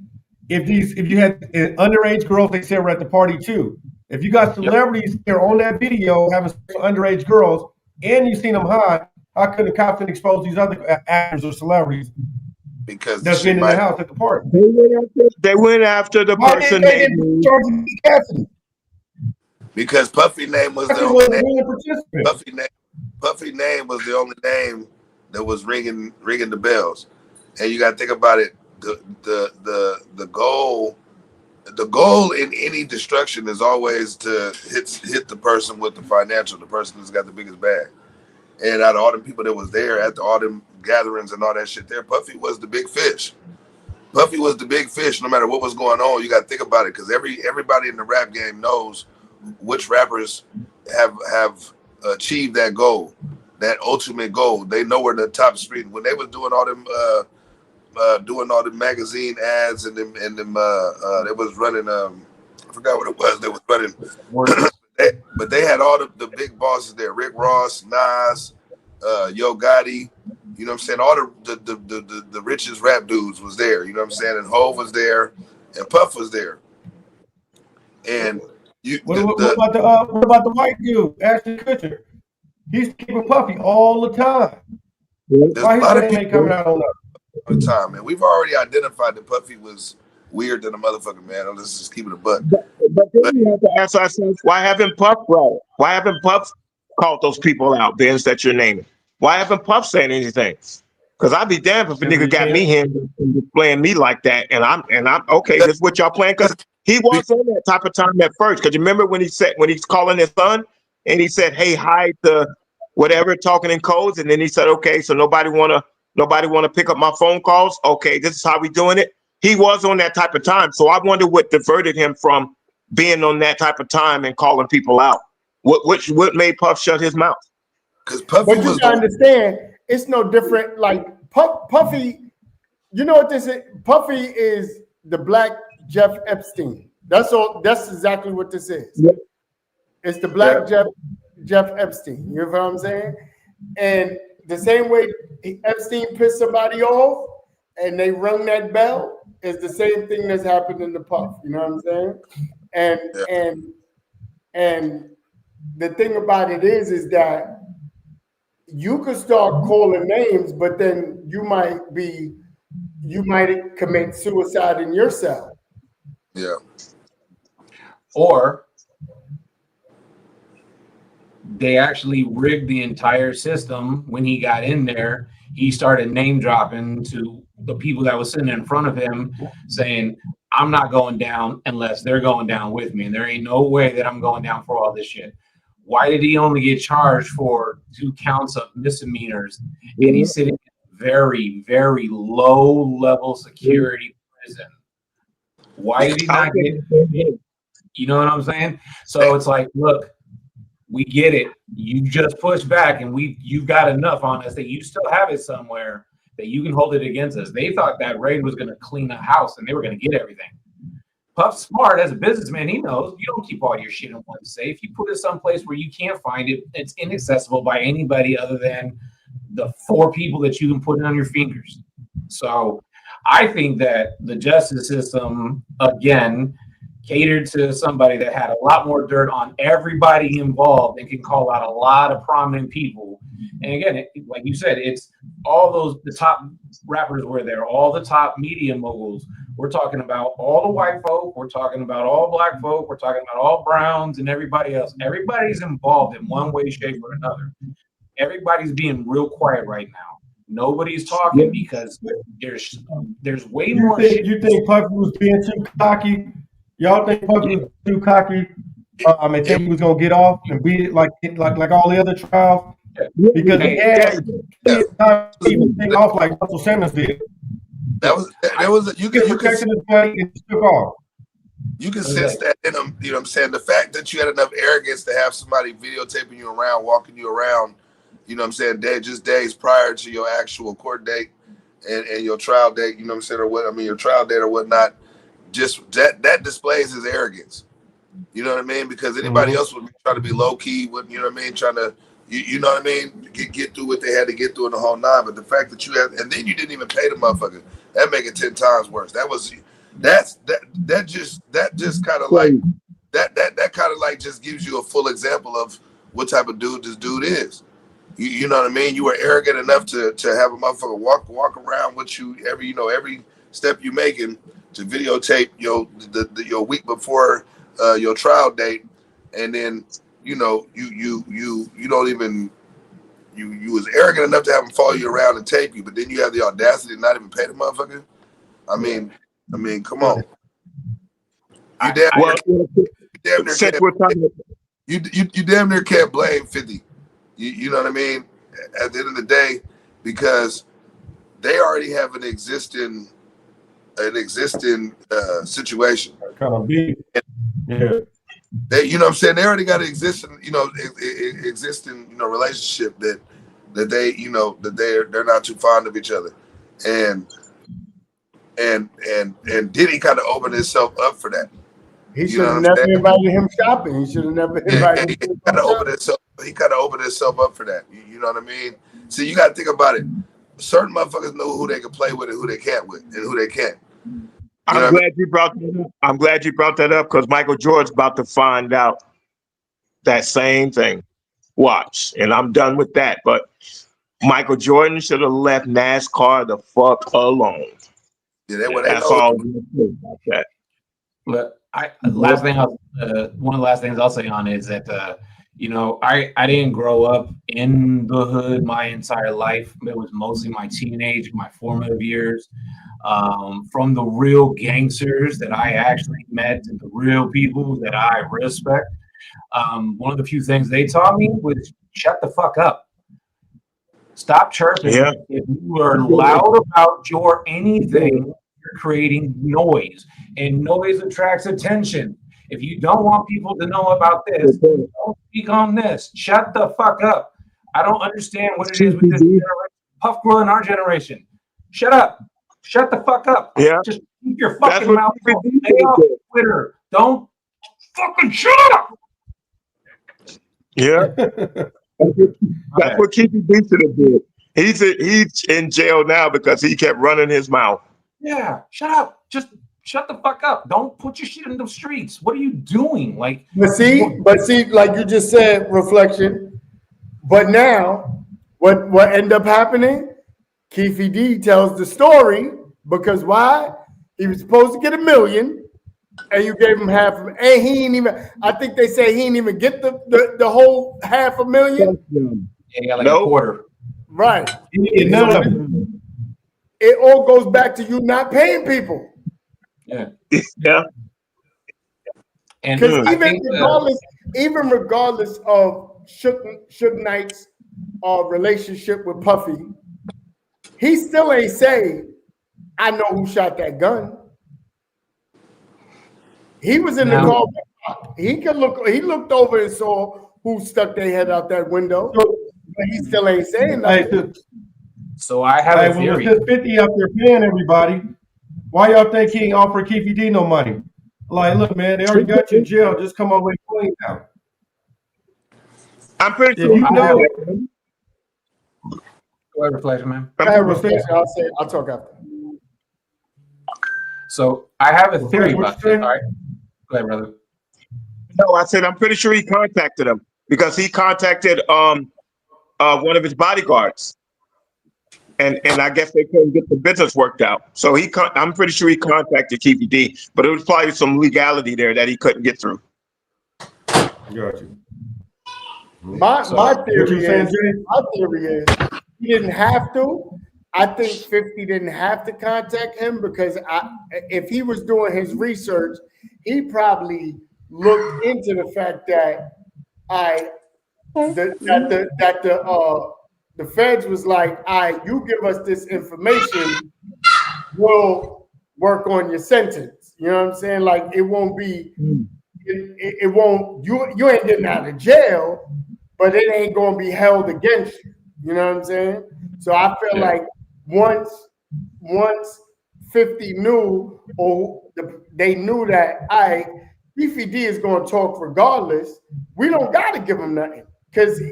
If you had underage girls, they said were at the party too. If you got celebrities there on that video having underage girls, and you seen them high, how could the cops expose these other actors or celebrities? Because that's been in the house at the party. They went after the person because Puffy name was the only name. Puffy name was the only name that was ringing the bells. And you got to think about it. The goal the goal in any destruction is always to hit the person with the financial, the person who's got the biggest bag. And out of all the people that was there at all them gatherings and all that shit there, Puffy was the big fish. Puffy was the big fish. No matter what was going on, you got to think about it, because everybody in the rap game knows which rappers have achieved that goal, that ultimate goal. They know where the top street. When they was doing all them magazine ads and them they was running I forgot what it was. They was running, but they had all the big bosses there: Rick Ross, Nas, Yo Gotti. You know what I'm saying? All the richest rap dudes was there. You know what I'm saying? And Hov was there, and Puff was there. And what about the white dude, Ashton Kutcher? He's keeping Puffy all the time. Why his name ain't coming out on that? All the time, man. We've already identified that Puffy was weird than a motherfucker, man. Let's just keep it a buck. But then we have to ask ourselves, why haven't Puff called those people out, Benz, that you're naming? Why haven't Puff said anything? Because I'd be damned if a nigga got me here and playing me like that, and I'm okay. This is what y'all playing, because he was on that type of time at first. Because you remember when he's calling his son and he said, "Hey, hide the whatever," talking in codes, and then he said, "Okay, so nobody wanna pick up my phone calls. Okay, this is how we doing it." He was on that type of time, so I wonder what diverted him from being on that type of time and calling people out. What made Puff shut his mouth? Because Puffy but you understand, it's no different. Like Puffy, you know what this is? Puffy is the black Jeff Epstein. That's all. That's exactly what this is. Yeah. It's the black Jeff Epstein. You know what I'm saying? And the same way Epstein pissed somebody off and they rung that bell is the same thing that's happened in the Puff. You know what I'm saying? And the thing about it is that you could start calling names, but then you might commit suicide in your cell. Yeah. Or they actually rigged the entire system. When he got in there, he started name dropping to the people that was sitting in front of him, saying, "I'm not going down unless they're going down with me. And there ain't no way that I'm going down for all this shit." Why did he only get charged for 2 counts of misdemeanors? And he's sitting in very, very low level security prison. Why did he not get? You know what I'm saying? So it's like, look, we get it. You just pushed back, and you've got enough on us that you still have it somewhere that you can hold it against us. They thought that raid was going to clean the house and they were going to get everything. Puff's smart as a businessman. He knows you don't keep all your shit in one safe. You put it someplace where you can't find it. It's inaccessible by anybody other than the 4 people that you can put it on your fingers. So I think that the justice system, again, catered to somebody that had a lot more dirt on everybody involved and can call out a lot of prominent people. And again, like you said, it's all the top rappers were there, all the top media moguls. We're talking about all the white folk. We're talking about all black folk. We're talking about all browns and everybody else. Everybody's involved in one way, shape, or another. Everybody's being real quiet right now. Nobody's talking because there's way more shit. You think Puffy was being too cocky? Y'all think Puffy was too cocky? And think he was gonna get off and beat it like all the other trials? Because he had even off like Russell Simmons did. You can sense that in him. You know what I'm saying? The fact that you had enough arrogance to have somebody videotaping you around, walking you around, you know what I'm saying, just days prior to your actual court date and your trial date, you know what I'm saying, your trial date or whatnot, just that displays his arrogance. You know what I mean? Because anybody else would be trying to be low key, you know what I mean, trying to you know what I mean, get through what they had to get through in the whole 9. But the fact that you had, and then you didn't even pay the motherfucker, that make it 10 times worse. That just kind of like that kind of like just gives you a full example of what type of dude this dude is. You know what I mean? You were arrogant enough to have a motherfucker walk around with you every step you making, to videotape your week before your trial date, and then you don't even you was arrogant enough to have him follow you around and tape you, but then you have the audacity to not even pay the motherfucker. I mean, come on. You damn Well, near since can't, we're talking about, you damn near can't blame 50. You know what I mean? At the end of the day, because they already have an existing situation. Kind of big. Yeah. They, you know what I'm saying? They already got an existing, relationship that they, that they're not too fond of each other. And Diddy kind of opened himself up for that. He should have never invited him shopping. He should have never invited him. He kind of opened himself up for that. You know what I mean? So you got to think about it. Certain motherfuckers know who they can play with and who they can't with and who they can't. I'm glad you brought that up. I'm glad you brought that up because Michael Jordan's about to find out that same thing. Watch, and I'm done with that. But Michael Jordan should have left NASCAR the fuck alone. Yeah, that's all I'm gonna say about that. Look, one of the last things I'll say on is that I didn't grow up in the hood my entire life. It was mostly my teenage, my formative years. From the real gangsters that I actually met and the real people that I respect. One of the few things they taught me was shut the fuck up. Stop chirping. Yeah. If you are loud about your anything, you're creating noise, and noise attracts attention. If you don't want people to know about this, don't speak on this. Shut the fuck up. I don't understand what it is with this generation. Puff Girl in our generation. Shut up. Shut the fuck up. Yeah. Just keep your fucking mouth closed. Stay off Twitter. Don't fucking shut up. Yeah. That's what Keefy D should have did. He's in jail now because he kept running his mouth. Yeah. Shut up. Just shut the fuck up. Don't put your shit in the streets. What are you doing? But see, like you just said, reflection. But now, what ended up happening? Keefy D tells the story because why? He was supposed to get $1 million, and you gave him half of it. And he ain't even. I think they say he didn't even get the whole $500,000. Yeah, he got like a quarter. Right. None it all goes back to you not paying people. Yeah. Yeah. And because even regardless of Suge Knight's relationship with Puffy, he still ain't say, I know who shot that gun. He was in the car. He looked over and saw who stuck their head out that window, but he still ain't saying nothing. So I have a theory. Well, 50 up there paying everybody. Why y'all think he ain't offer Keefy D no money? Like, look, man, they already got you in jail. Just come away clean now. I'm pretty sure. You know. Go ahead, reflection, man. I'll talk after. So I have a theory about that. All right. Go ahead, brother. No, I said I'm pretty sure he contacted him because he contacted one of his bodyguards. And I guess they couldn't get the business worked out. So I'm pretty sure he contacted Keefy D, but it was probably some legality there that he couldn't get through. Got you. My theory is he didn't have to. I think 50 didn't have to contact him because if he was doing his research, he probably looked into the fact that the feds was like, you give us this information, we'll work on your sentence. You know what I'm saying? Like it won't be, it won't, you ain't getting out of jail, but it ain't gonna be held against you. You know what I'm saying? So I feel like once 50 knew, or they knew that Keefy D is gonna talk regardless, we don't gotta give him nothing because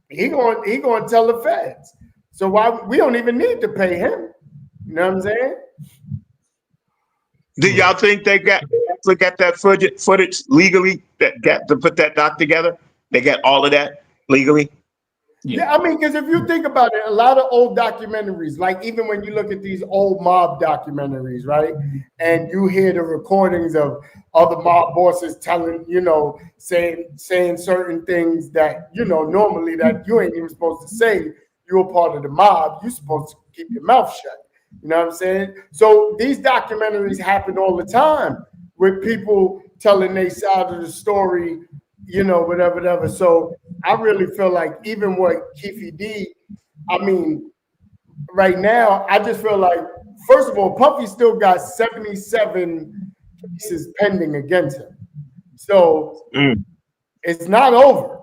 he gonna tell the feds. So why we don't even need to pay him? You know what I'm saying? Do y'all think they actually got that footage legally that got to put that doc together? They got all of that legally? Yeah, I mean, because if you think about it, a lot of old documentaries, like even when you look at these old mob documentaries, right? And you hear the recordings of other mob bosses telling, saying certain things that, normally that you ain't even supposed to say. You're a part of the mob. You're supposed to keep your mouth shut. You know what I'm saying? So these documentaries happen all the time. with people telling their side of the story, you know, whatever. So I really feel like even what Keefe D, I mean, right now, I just feel like, first of all, Puffy still got 77 cases pending against him. So it's not over.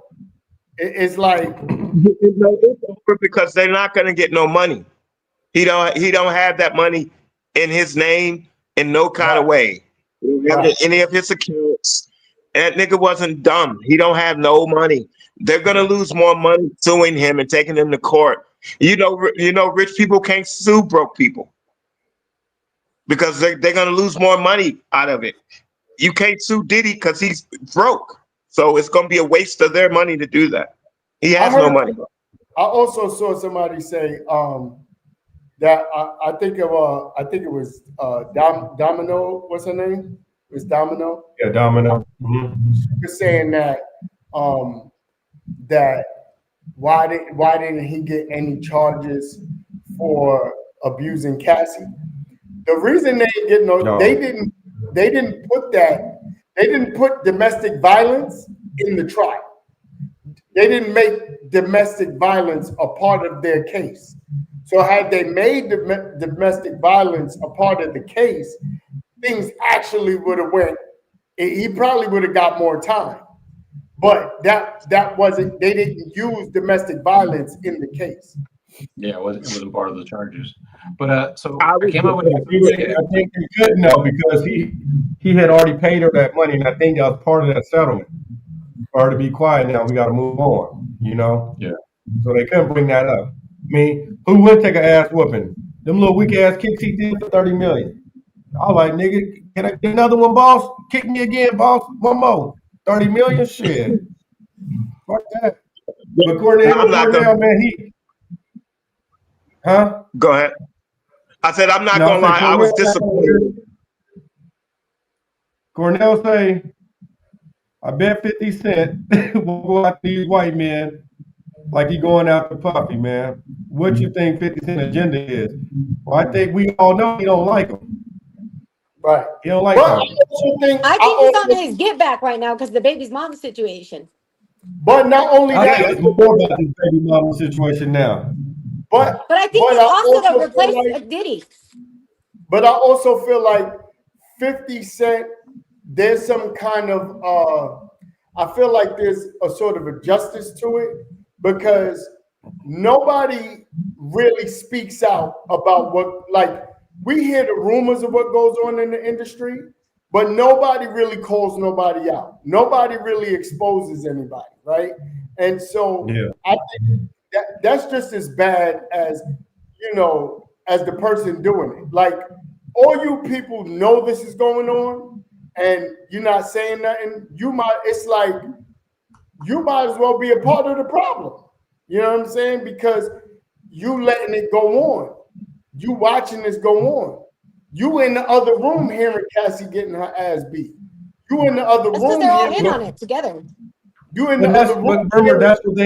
It's like it's over because they're not going to get no money. He don't have that money in his name in no kind of way. He don't have it in any of his accounts. That nigga wasn't dumb. He don't have no money. They're gonna lose more money suing him and taking him to court. You know, rich people can't sue broke people because they're gonna lose more money out of it. You can't sue Diddy because he's broke. So it's gonna be a waste of their money to do that. He has no money. I also saw somebody say that I think it was Domino. What's her name? It was Domino. Yeah, Domino. Mm-hmm. She was saying that that why didn't he get any charges for abusing Cassie? The reason they didn't get they didn't put domestic violence in the trial. They didn't make domestic violence a part of their case. So had they made domestic violence a part of the case, things actually would have went. He probably would have got more time. But that wasn't. They didn't use domestic violence in the case. Yeah, it wasn't part of the charges. But so I came up with I think he couldn't know because he had already paid her that money, and I think that was part of that settlement. For her to be quiet now, we got to move on. You know. Yeah. So they couldn't bring that up. I mean, who would take an ass whooping? Them little weak ass kicks he did for $30 million. I was like, nigga, can I get another one, boss? Kick me again, boss. One more. 30 million? Shit. Fuck that. But Cornell, man, huh? Go ahead. I said, I'm not going to lie. I was disappointed. Cornell say, I bet 50 Cent will go after these white men like he going after Puffy, man. What you think 50 Cent agenda is? Well, I think we all know he don't like him. Right. He don't like I think he's on his get back right now because the baby's mom situation. But not only I that, think it's more about this baby mama situation now. But I think he's also to replace Diddy. But I also feel like 50 Cent, there's some kind of I feel like there's a sort of a justice to it because nobody really speaks out about what, like, we hear the rumors of what goes on in the industry, but nobody really calls nobody out. Nobody really exposes anybody, right? And so I think that's just as bad as, you know, as the person doing it. Like, all you people know this is going on and you're not saying nothing, it's like you might as well be a part of the problem. You know what I'm saying? Because you letting it go on. You watching this go on. You in the other room hearing Cassie getting her ass beat. You in the other room. Because they're all in on it together. You in the other room. Remember, that's what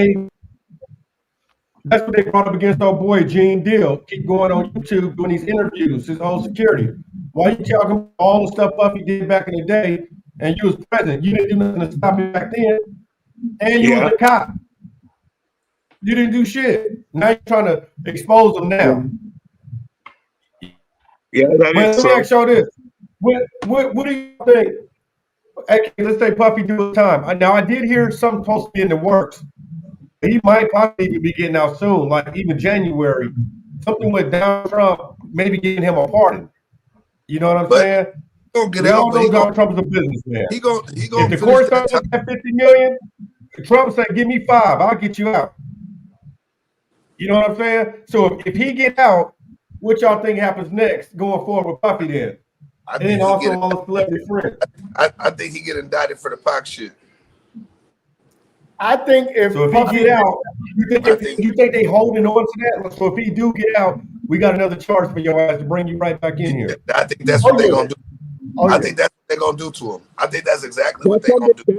they brought up against our boy Gene Deal. Keep going on YouTube doing these interviews, his own security. Why you talking about all the stuff Puffy did back in the day and you was present? You didn't do nothing to stop it back then. And you was a cop. You didn't do shit. Now you're trying to expose them now. Yeah, let me ask y'all this. What do you think? Okay, let's say Puffy do his time. Now I did hear something supposed to be in the works. He might possibly be getting out soon, like even January. Something with Donald Trump, maybe getting him a pardon. You know what I'm saying? He gonna get out. Donald Trump is a businessman. He gonna if the court starts at 50 million, Trump said, "Give me 5, I'll get you out." You know what I'm saying? So if he get out, what y'all think happens next going forward with Puffy then? And then also all his celebrity friends. I think he get indicted for the Pac shit. I think if he get out, you think they holding on to that? So if he do get out, we got another charge for your ass to bring you right back in here. I think that's what they're gonna do. I think that's what they're gonna do to him. I think that's exactly what they're gonna do.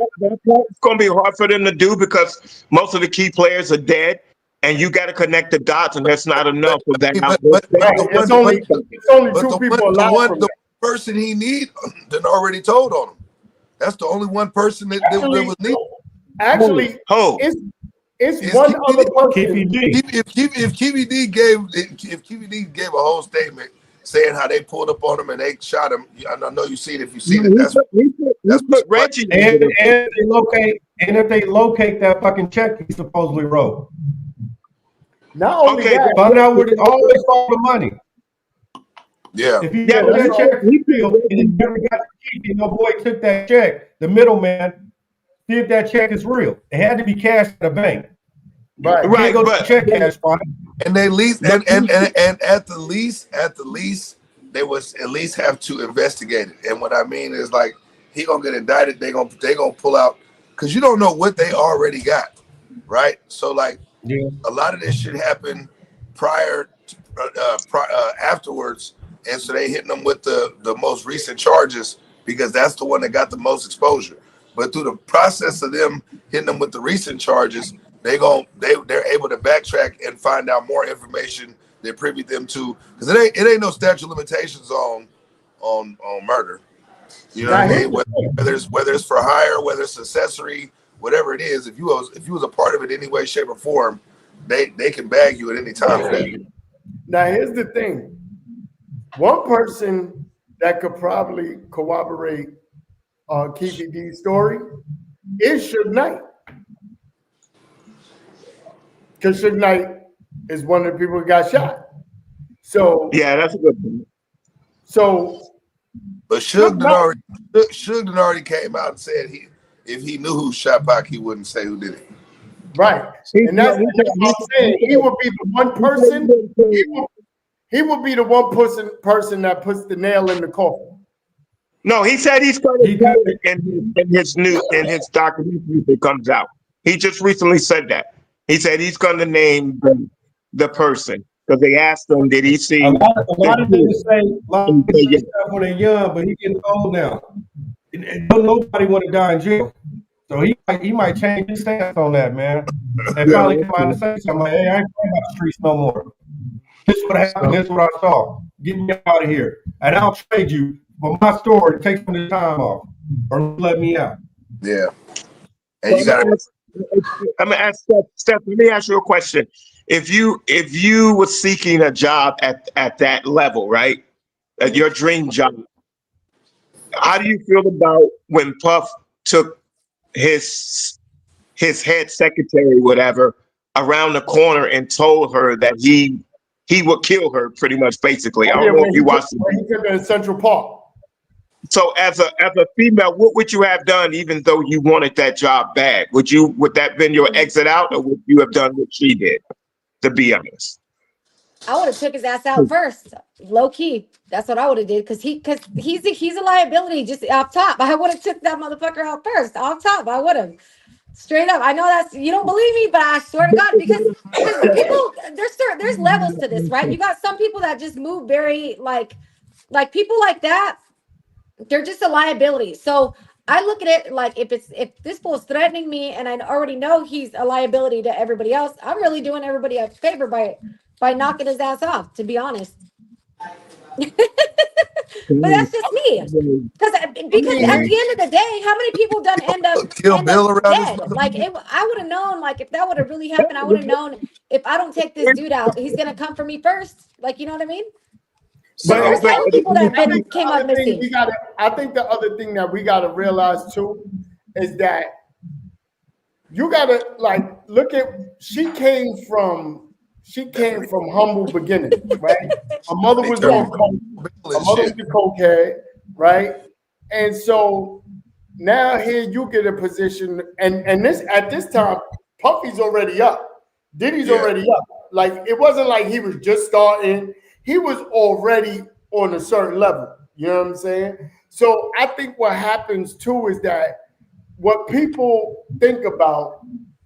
It's gonna be hard for them to do because most of the key players are dead. And you got to connect the dots, and that's not enough of that. It's only two people alive. person he need done already told on him. That's the only one person that was needed. Actually, Oh, it's one other person. If QVD gave a whole statement saying how they pulled up on him and they shot him, I know you seen it. If you seen it, that's put Reggie. And if they locate that fucking check he supposedly wrote. Not only that, find out where always follow the money. Yeah. If you get that check and you never got the key, and your boy took that check, the middleman, see if that check is real. It had to be cash in the bank. Right, go but to check cash spot. And they least and at the least they was at least have to investigate it. And what I mean is like he gonna get indicted. They gonna pull out because you don't know what they already got, right? So like a lot of this shit happened afterwards, and so they hitting them with the most recent charges because that's the one that got the most exposure. But through the process of them hitting them with the recent charges, they're able to backtrack and find out more information they privy them to, because it ain't no statute of limitations on murder. You know what I mean? Whether it's for hire, whether it's accessory, whatever it is, if you was a part of it in any way, shape, or form, they can bag you at any time for that. Now here's the thing: one person that could probably corroborate Keefe D's story is Suge Knight. Because Suge Knight is one of the people who got shot. So yeah, that's a good point. So, but Suge already came out and said if he knew who shot Pac, he wouldn't say who did it. Right, and that's what I'm saying. He would be the one person. He would be the one person that puts the nail in the coffin. No, he said he's going to do it in his documentary if it comes out. He just recently said that. He said he's going to name the person because they asked him, did he see? A lot of niggas say stuff when they're young, but he's getting old now. Don't nobody want to die in jail, so he might change his stance on that, man. And finally come out and say something like, "Hey, I ain't playing about the streets no more. This is what happened. This is what I saw. Get me out of here, and I'll trade you for my story. Take some of the time off, or let me out." Yeah, and you got to. I'm gonna ask Steph. Let me ask you a question. If you were seeking a job at that level, right, at your dream job, how do you feel about when Puff took his head secretary, whatever, around the corner and told her that he would kill her, pretty much, basically? I don't know if you watched it. He took her in Central Park. So as a female, what would you have done even though you wanted that job bad? Would that been your exit out, or would you have done what she did, to be honest? I would have took his ass out first, low key. That's what I would have did, because he's a liability just off top. I would have took that motherfucker out first, off top. I would have. Straight up. I know you don't believe me, but I swear to God, because people, there's levels to this, right? You got some people that just move very like people like that. They're just a liability. So I look at it like if this fool's threatening me and I already know he's a liability to everybody else, I'm really doing everybody a favor by knocking his ass off, to be honest. But that's just me. Because at the end of the day, how many people done end up dead? Like I would have known, like if that would have really happened, I would have known if I don't take this dude out, he's gonna come for me first. Like, you know what I mean? So there's many people that came up missing. I think the other thing that we gotta realize too is that you gotta look at she came from humble beginnings, right? Her mother was on coke. Her mother was a cokehead, right? And so now here you get a position, and this at this time, Puffy's already up. Diddy's already up. Like it wasn't like he was just starting. He was already on a certain level. You know what I'm saying? So I think what happens too is that what people think about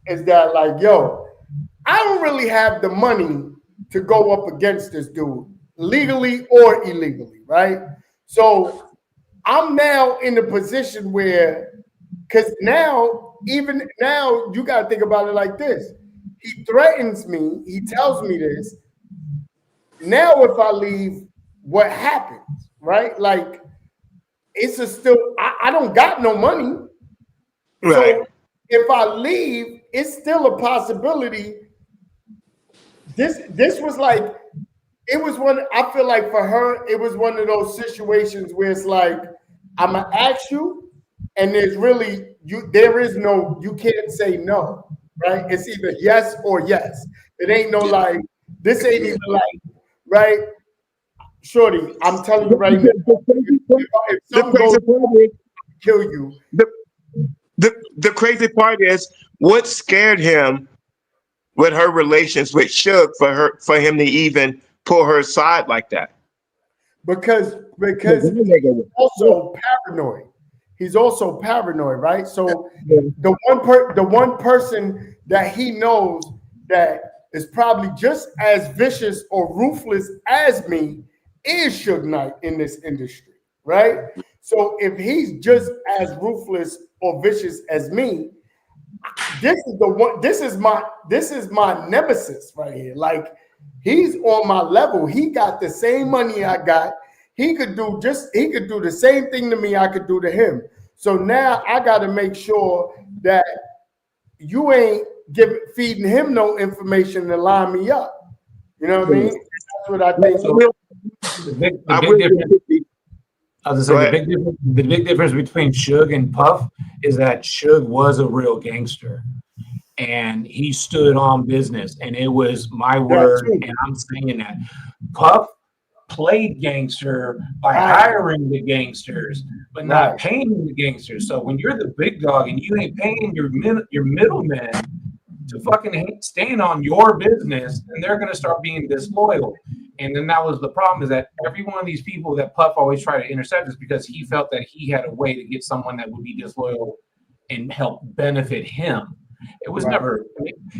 is that like, yo, I don't really have the money to go up against this dude, legally or illegally, right? So I'm now in a position where, because now, even now, you got to think about it like this. He threatens me. He tells me this. Now, if I leave, what happens, right? Like it's a still. I don't got no money, Right. so if I leave, it's still a possibility. This was like it was one. I feel like for her, it was one of those situations where it's like I'm gonna ask you, and there's really you. There is no. You can't say no, right? It's either yes or yes. It ain't no like. This ain't even like right, Shorty. I'm telling you right now. If something goes wrong, kill you. The crazy part is what scared him with her relations with Suge for him to even pull her aside like that. Because he's also paranoid. He's also paranoid, right? So the one person that he knows that is probably just as vicious or ruthless as me is Suge Knight in this industry, right? So if he's just as ruthless or vicious as me, this is the one. This is my nemesis right here. Like he's on my level. He got the same money I got. He could do the same thing to me I could do to him. So now I got to make sure that you ain't feeding him no information to line me up. You know what I mean? That's what I think. The big difference between Suge and Puff is that Suge was a real gangster, and he stood on business, and it was my word, and I'm saying that. Puff played gangster by hiring the gangsters, but not paying the gangsters. So when you're the big dog and you ain't paying your middlemen to fucking stand on your business, and they're going to start being disloyal. And then that was the problem, is that every one of these people that Puff always tried to intercept is because he felt that he had a way to get someone that would be disloyal and help benefit him. It was never.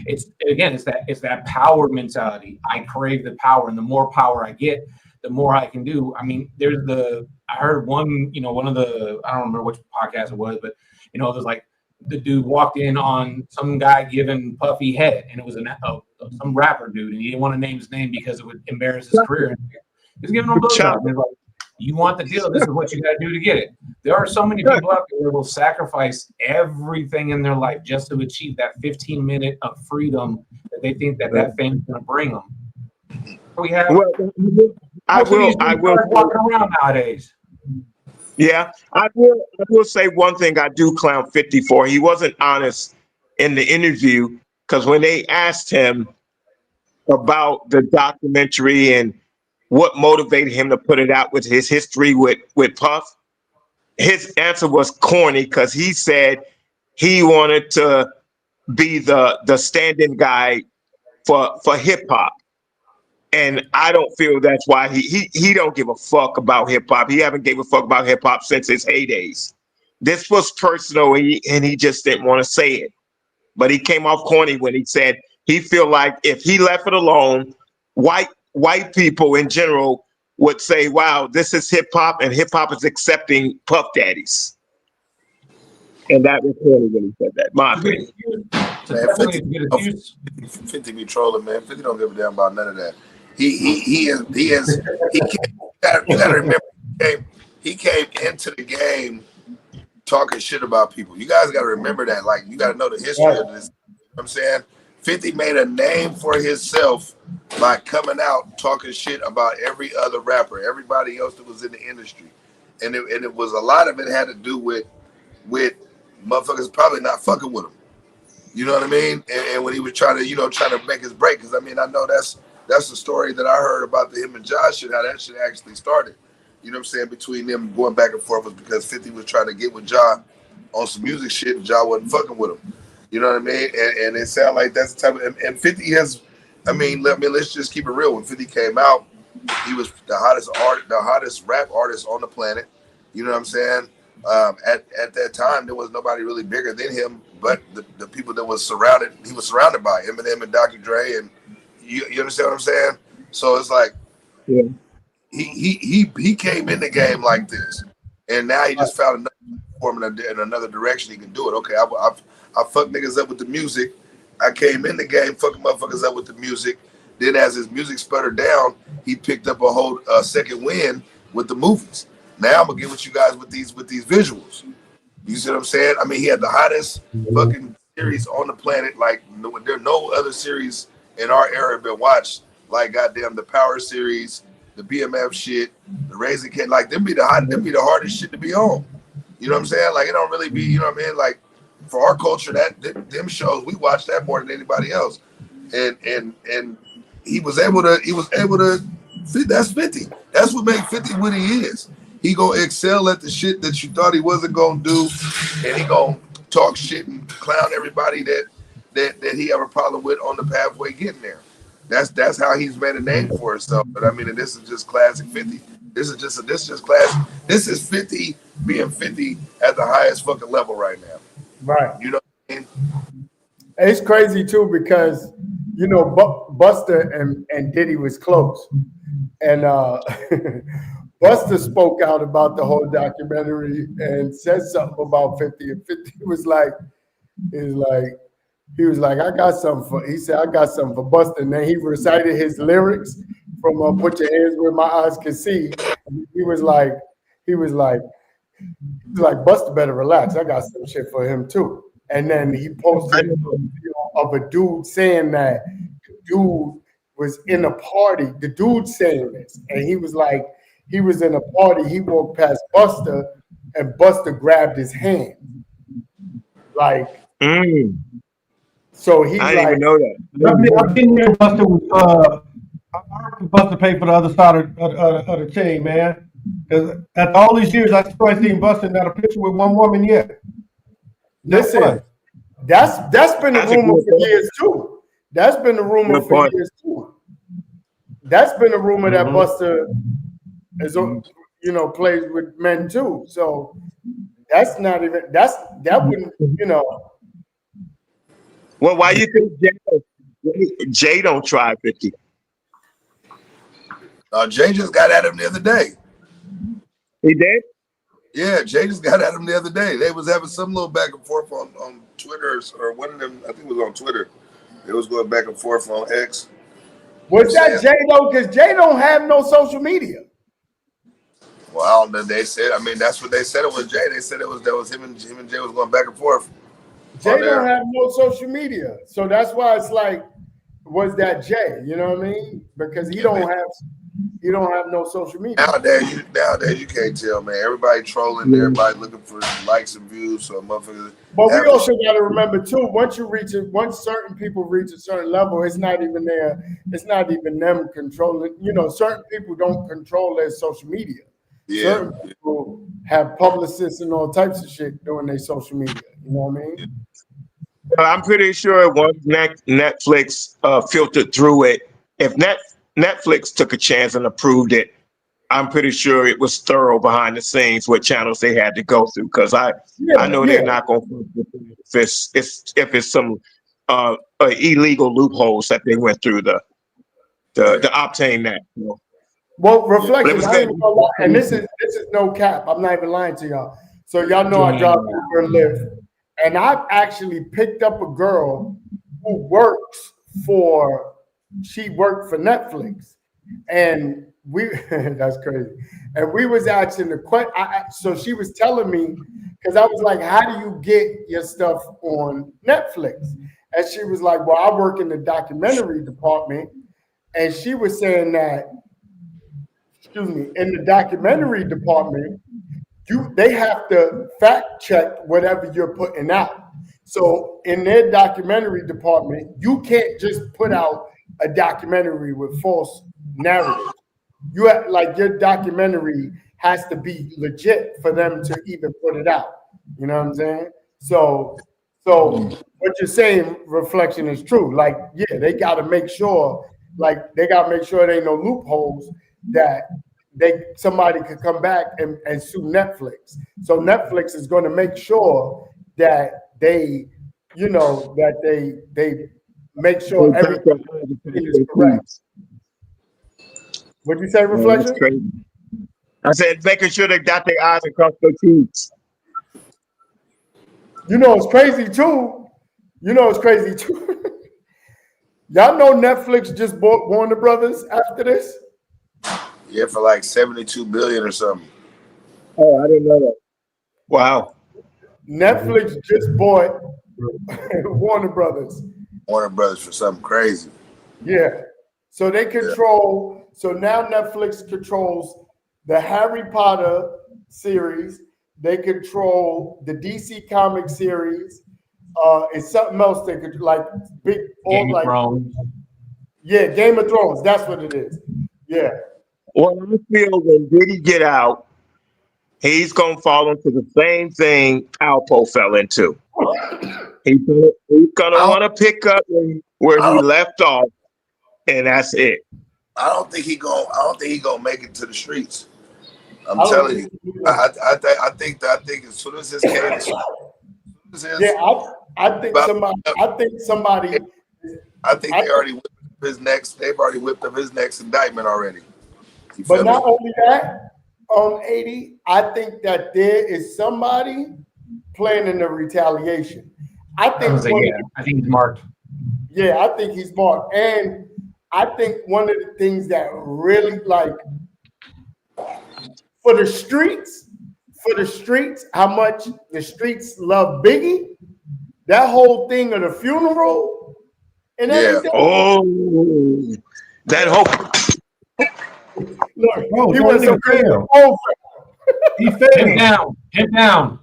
It's that power mentality. I crave the power, and the more power I get, the more I can do. I mean, I heard one of the, I don't remember which podcast it was, but there's like the dude walked in on some guy giving Puffy head, and it was some rapper dude, and he didn't want to name his name because it would embarrass his career. He was giving him a blowjob. And like, you want the deal? This is what you got to do to get it. There are so many people out there that will sacrifice everything in their life just to achieve that 15 minute of freedom that they think that fame is going to bring them. We have. I will walking around nowadays. Yeah, I will say one thing I do clown 50 for. He wasn't honest in the interview, because when they asked him about the documentary and what motivated him to put it out with his history with Puff, his answer was corny, because he said he wanted to be the stand-in guy for hip hop. And I don't feel that's why he don't give a fuck about hip hop. He haven't gave a fuck about hip hop since his heydays. This was personal, and he just didn't want to say it. But he came off corny when he said he feel like if he left it alone, white people in general would say, "Wow, this is hip hop, and hip hop is accepting Puff Daddies." And that was corny when he said that. My opinion. Man, 50 be trolling, man. 50 don't give a damn about none of that. You gotta remember, he came into the game talking shit about people. You guys gotta remember that. Like, you gotta know the history of this. You know what I'm saying? 50 made a name for himself by coming out talking shit about every other rapper, everybody else that was in the industry. And it was a lot of it had to do with motherfuckers probably not fucking with him. You know what I mean? And when he was trying to make his break, because I mean, I know that's the story that I heard about him and Josh shit, how that shit actually started. You know what I'm saying? Between them going back and forth was because 50 was trying to get with Ja on some music shit, and Ja wasn't fucking with him. You know what I mean? And it sounded like that's the type of, and 50 has, let's just keep it real. When 50 came out, he was the hottest rap artist on the planet. You know what I'm saying? At that time, there was nobody really bigger than him, but the people that he was surrounded by, Eminem and Dr. Dre, and you understand what I'm saying? So it's like, yeah, he came in the game like this, and now he just found another form in another direction he can do it. Okay, I fuck niggas up with the music. I came in the game fucking motherfuckers up with the music. Then as his music sputtered down, he picked up a whole second wind with the movies. Now I'm gonna get with you guys with these visuals. You see what I'm saying? I mean, he had the hottest fucking series on the planet. Like there are no other series in our era been watched like goddamn the Power series, the BMF shit, the Raising Kid. Like them be the hardest shit to be on. You know what I'm saying? Like it don't really be, you know what I mean? Like for our culture, them shows we watch that more than anybody else. And he was able to that's 50. That's what makes 50 what he is. He gonna excel at the shit that you thought he wasn't gonna do, and he gonna talk shit and clown everybody that he have a problem with on the pathway getting there. That's how he's made a name for himself. But I mean, and this is just classic 50. This is just classic. This is 50 being 50 at the highest fucking level right now. Right. You know what I mean? It's crazy too because you know Buster and Diddy was close, and Buster spoke out about the whole documentary and said something about 50, and 50 was like, he was like, I got something for Buster, and then he recited his lyrics from "Put Your Hands Where My Eyes Can See." And he was like, Buster better relax. I got some shit for him too. And then he posted a video of a dude saying that the dude was in a party. The dude saying this, and he was like, he was in a party. He walked past Buster, and Buster grabbed his hand. Like, so he's I didn't even know that. I didn't hear Buster was. Buster paid for the other side of the chain, man. Because after all these years, I still ain't seen Buster not a picture with one woman yet. Listen, that's been a rumor for years too. That's been a rumor for years too. That's been a rumor that Buster is, you know, plays with men too. So that's not even that wouldn't, you know. Well, why you think Jay don't try 50? Jay just got at him the other day. He did? Yeah, Jay just got at him the other day. They was having some little back and forth on Twitter, or one of them, I think it was on Twitter. It was going back and forth on X. Was that Jay though? Because Jay don't have no social media. Well, then they said, I mean, that's what they said it was Jay. They said that was him and Jay was going back and forth. Jay don't have no social media. So that's why it's like, was that Jay? You know what I mean? Because he don't have no social media. Nowadays you can't tell, man. Everybody trolling, everybody looking for likes and views. So motherfuckers. But we also got to remember too, once certain people reach a certain level, it's not even them controlling. You know, certain people don't control their social media. Yeah. Certain people have publicists and all types of shit doing their social media. You know what I mean? I'm pretty sure once Netflix filtered through it, if Netflix took a chance and approved it, I'm pretty sure it was thorough behind the scenes what channels they had to go through. Because I know they're not going to if it's some illegal loopholes that they went through to obtain that. You know? Well, reflection, and this is no cap. I'm not even lying to y'all. So y'all know I drive Uber and Lyft, and I've actually picked up a girl who works for Netflix, and that's crazy. And we was asking the question. So she was telling me, because I was like, "How do you get your stuff on Netflix?" And she was like, "Well, I work in the documentary department," and she was saying that, in the documentary department, they have to fact check whatever you're putting out. So in their documentary department, you can't just put out a documentary with false narratives. You have, like, your documentary has to be legit for them to even put it out. You know what I'm saying? So what you're saying, reflection, is true. Like, yeah, they got to make sure, there ain't no loopholes that somebody could come back and sue Netflix. So Netflix is going to make sure that they make sure everything is correct. What'd you say, reflection? I said making sure they got their I's and cross their T's. You know it's crazy too. Y'all know Netflix just bought Warner Brothers after this? Yeah, for like 72 billion or something. Oh, I didn't know that. Wow. Netflix just bought Warner Brothers. Warner Brothers for something crazy. Yeah. So they control, so now Netflix controls the Harry Potter series. They control the DC comic series. It's something else they could like big all Game of like Thrones. yeah, Game of Thrones. That's what it is. Yeah. Well, I feel when Diddy get out, he's gonna fall into the same thing Alpo fell into. He's gonna want to pick up where he left off, and that's it. I don't think he gonna make it to the streets. I'm telling you. I think as soon as this case, I think somebody. I think they already whipped up his next. They've already whipped up his next indictment already. But not only that, 80. I think that there is somebody planning the retaliation. I think he's marked. Yeah, I think he's marked, and I think one of the things that really like for the streets, how much the streets love Biggie, that whole thing of the funeral and everything. Oh, that whole. Look, he was so crazy. He fell. Hit down.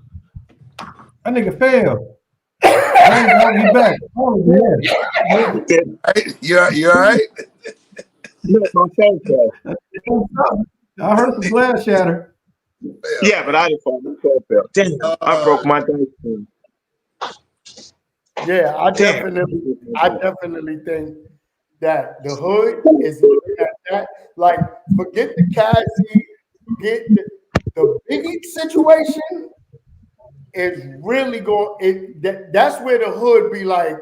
That nigga fell. He back. Oh man. You all right? I heard some glass shatter. Yeah, but I didn't fall. Damn, I broke my dice. Yeah, I definitely think that the hood is looking at that. Like, forget the Cassie, forget the Biggie situation. Is really going. That's where the hood be like,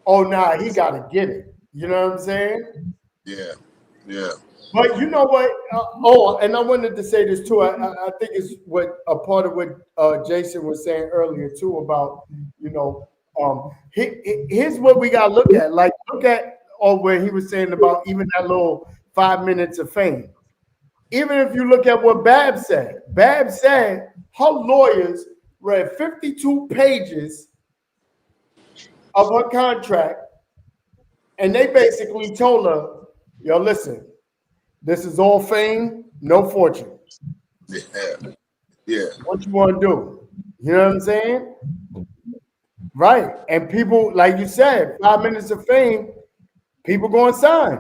oh nah, he got to get it. You know what I'm saying? Yeah. But you know what? And I wanted to say this too. I think it's what a part of what Jason was saying earlier too about here's what we got to look at. Like look at where he was saying about even that little 5 minutes of fame. Even if you look at what Bab said her lawyers read 52 pages of her contract, and they basically told her, yo, listen, this is all fame, no fortune. Yeah. What you want to do? You know what I'm saying? Right. And people, like you said, 5 minutes of fame, people going to sign.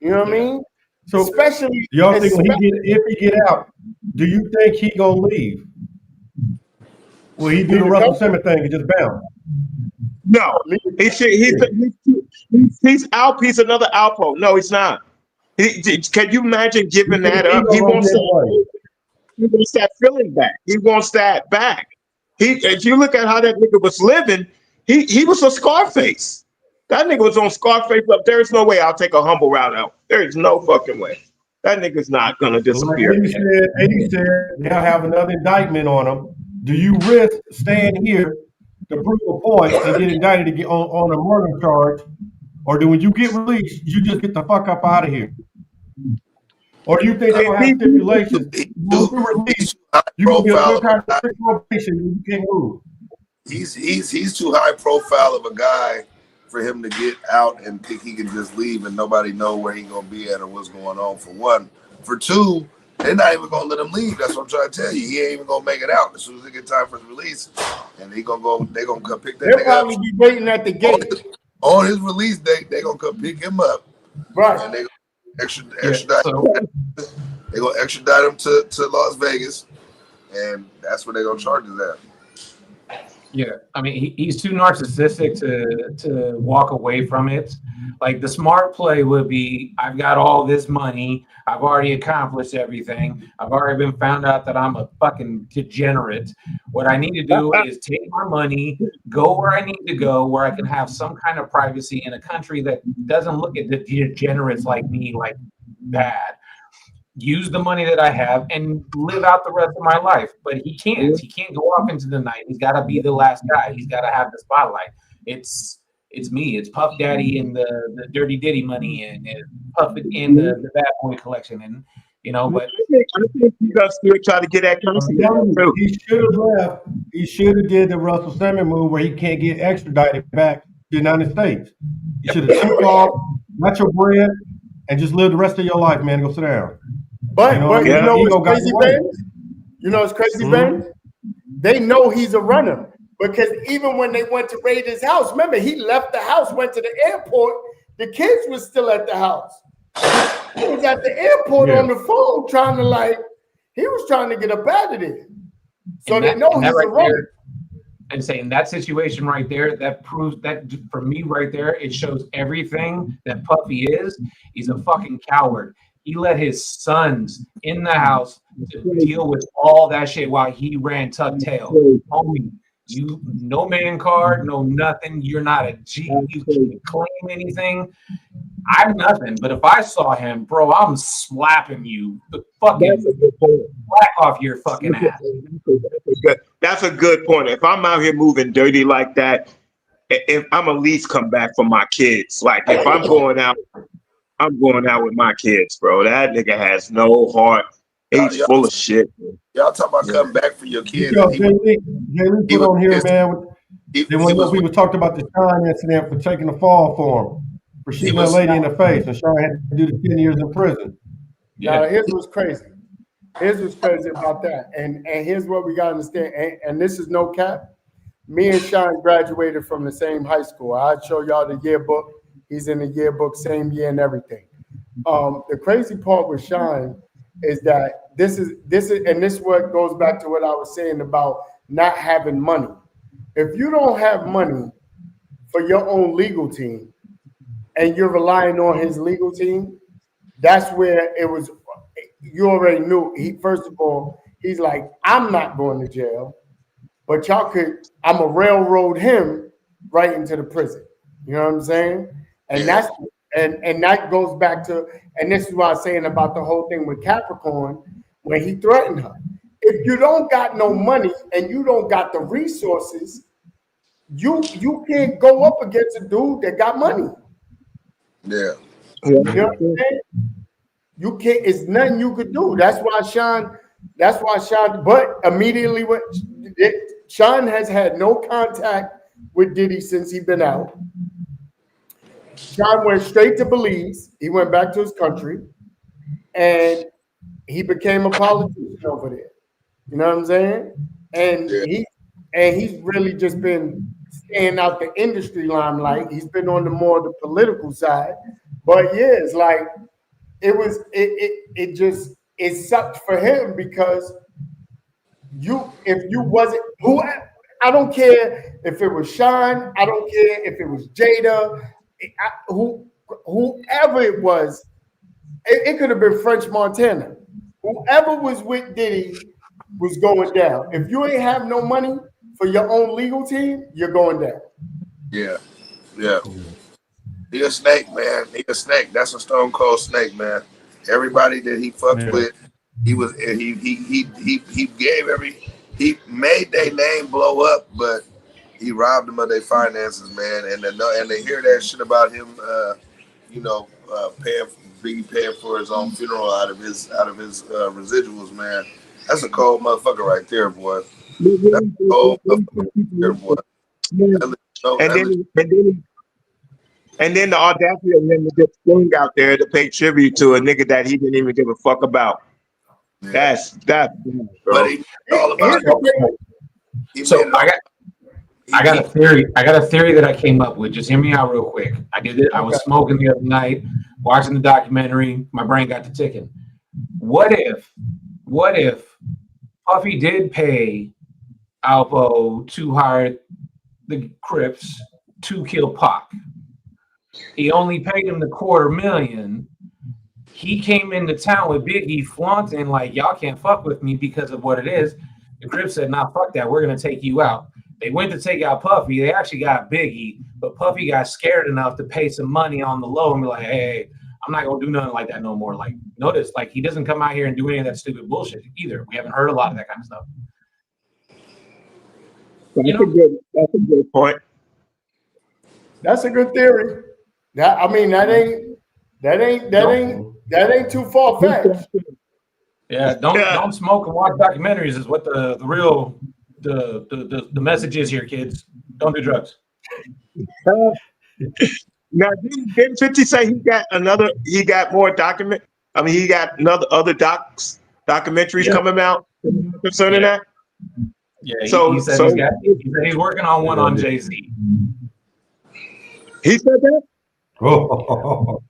You know what I mean? So especially y'all think if he get out, do you think he gonna leave? Will he do the Russell Simmons thing and just bounce? No, he's out. He's another Alpo. No, he's not. Can you imagine giving that up? He wants that feeling back. He wants that back. If you look at how that nigga was living, he was a Scarface. That nigga was on Scarface, but there is no way I'll take a humble route out. There is no fucking way. That nigga's not gonna disappear. Like Eddie said they'll have another indictment on him. Do you risk staying here to prove a point and get indicted to get on a murder charge, or do when you get released, you just get the fuck up out of here? Or do you think they're gonna have stipulations? When you're released, you gonna get some kind of probation and you can't move. He's too high profile of a guy for him to get out and think he can just leave and nobody know where he gonna be at or what's going on. For one, for two, they're not even gonna let him leave. That's what I'm trying to tell you. He ain't even gonna make it out as soon as they get time for his release, and they gonna come pick that. They'll probably be waiting at the gate on his release date. They gonna come pick him up, right? And they gonna they gonna extradite him to Las Vegas, and that's where they gonna charge his ass. Yeah, I mean, he's too narcissistic to walk away from it. Like the smart play would be, I've got all this money. I've already accomplished everything. I've already been found out that I'm a fucking degenerate. What I need to do is take my money, go where I need to go, where I can have some kind of privacy in a country that doesn't look at the degenerates like me like bad. Use the money that I have and live out the rest of my life. But he can't. He can't go off into the night. He's got to be the last guy. He's got to have the spotlight. It's it's me. It's Puff Daddy and the Dirty Diddy money and Puff in the Bad Boy collection, and you know. But I think he does still try to get that currency too. He should have left. He should have did the Russell Simmons move where he can't get extradited back to the United States. You should have took off, got your bread, and just live the rest of your life, man. Go sit down. But you know what's crazy, Ben? You know what's crazy, Ben? They know he's a runner. Because even when they went to raid his house, remember, he left the house, went to the airport. The kids were still at the house. He was at the airport on the phone trying to get up out of there. So they know he's a runner. And saying that situation right there, that proves that for me right there, it shows everything that Puffy is. He's a fucking coward. He let his sons in the house to deal with all that shit while he ran tuck tail. Homie, you no man card, no nothing. You're not a G. You can't claim anything. I'm nothing. But if I saw him, bro, I'm slapping you. The fucking black off your fucking ass. That's a good point. If I'm out here moving dirty like that, if I'm at least come back for my kids. Like if I'm going out with my kids, bro. That nigga has no heart. He's full of shit. Y'all talking about coming back for your kids. Jay-Lee put on here, man. We was talking about the Sean incident for taking the fall for him. For shooting a lady in the face, and Sean had to do the 10 years in prison. Now, here's what's crazy. Here's what's crazy about that. And here's what we got to understand. And this is no cap. Me and Sean graduated from the same high school. I'd show y'all the yearbook. He's in the yearbook, same year and everything. The crazy part with Sean is that this is what goes back to what I was saying about not having money. If you don't have money for your own legal team, and you're relying on his legal team, that's where it was, you already knew, first of all, he's like, I'm not going to jail, but I'm a railroad him right into the prison. You know what I'm saying? And that's, and that goes back to, and this is what I was saying about the whole thing with Capricorn, when he threatened her. If you don't got no money and you don't got the resources, you can't go up against a dude that got money. Yeah. You know what I'm saying? You can't, it's nothing you could do. That's why Sean, but immediately Sean has had no contact with Diddy since he's been out. Sean went straight to Belize. He went back to his country and he became a politician over there. You know what I'm saying? And he's really just been staying out the industry limelight. He's been on the political side. But yeah, it's like it sucked for him because if you wasn't I don't care if it was Sean, I don't care if it was Jada, whoever it was, it could have been French Montana. Whoever was with Diddy was going down. If you ain't have no money for your own legal team, you're going down. Yeah. He a snake, man. He a snake. That's a stone cold snake, man. Everybody that he fucked with, he made their name blow up, but he robbed them of their finances, man. And they hear that shit about him, paying for his own funeral out of his residuals, man. That's a cold motherfucker right there, boy. That's a cold motherfucker right there, boy. And then the audacity of him to just fling out there to pay tribute to a nigga that he didn't even give a fuck about. Yeah. That's but he all about it. So I got a theory. I got a theory that I came up with. Just hear me out real quick. I did it. I was smoking the other night, watching the documentary. My brain got to ticking. What if Puffy did pay Alpo to hire the Crips to kill Pac? He only paid him the $250,000. He came into town with Biggie flaunting like, y'all can't fuck with me because of what it is. The Crips said, nah, fuck that. We're going to take you out. They went to take out Puffy. They actually got Biggie, but Puffy got scared enough to pay some money on the low and be like, hey, I'm not going to do nothing like that no more. Like, notice, like, he doesn't come out here and do any of that stupid bullshit either. We haven't heard a lot of that kind of stuff. That's a good point. That's a good theory. That I mean, that ain't too far fetched. Yeah, don't smoke and watch documentaries is what the real the message is here, kids. Don't do drugs. Now, didn't 50 say he got more document? I mean, he got other documentaries coming out concerning that. Yeah, So he said he's working on one on Jay-Z. He said that? Oh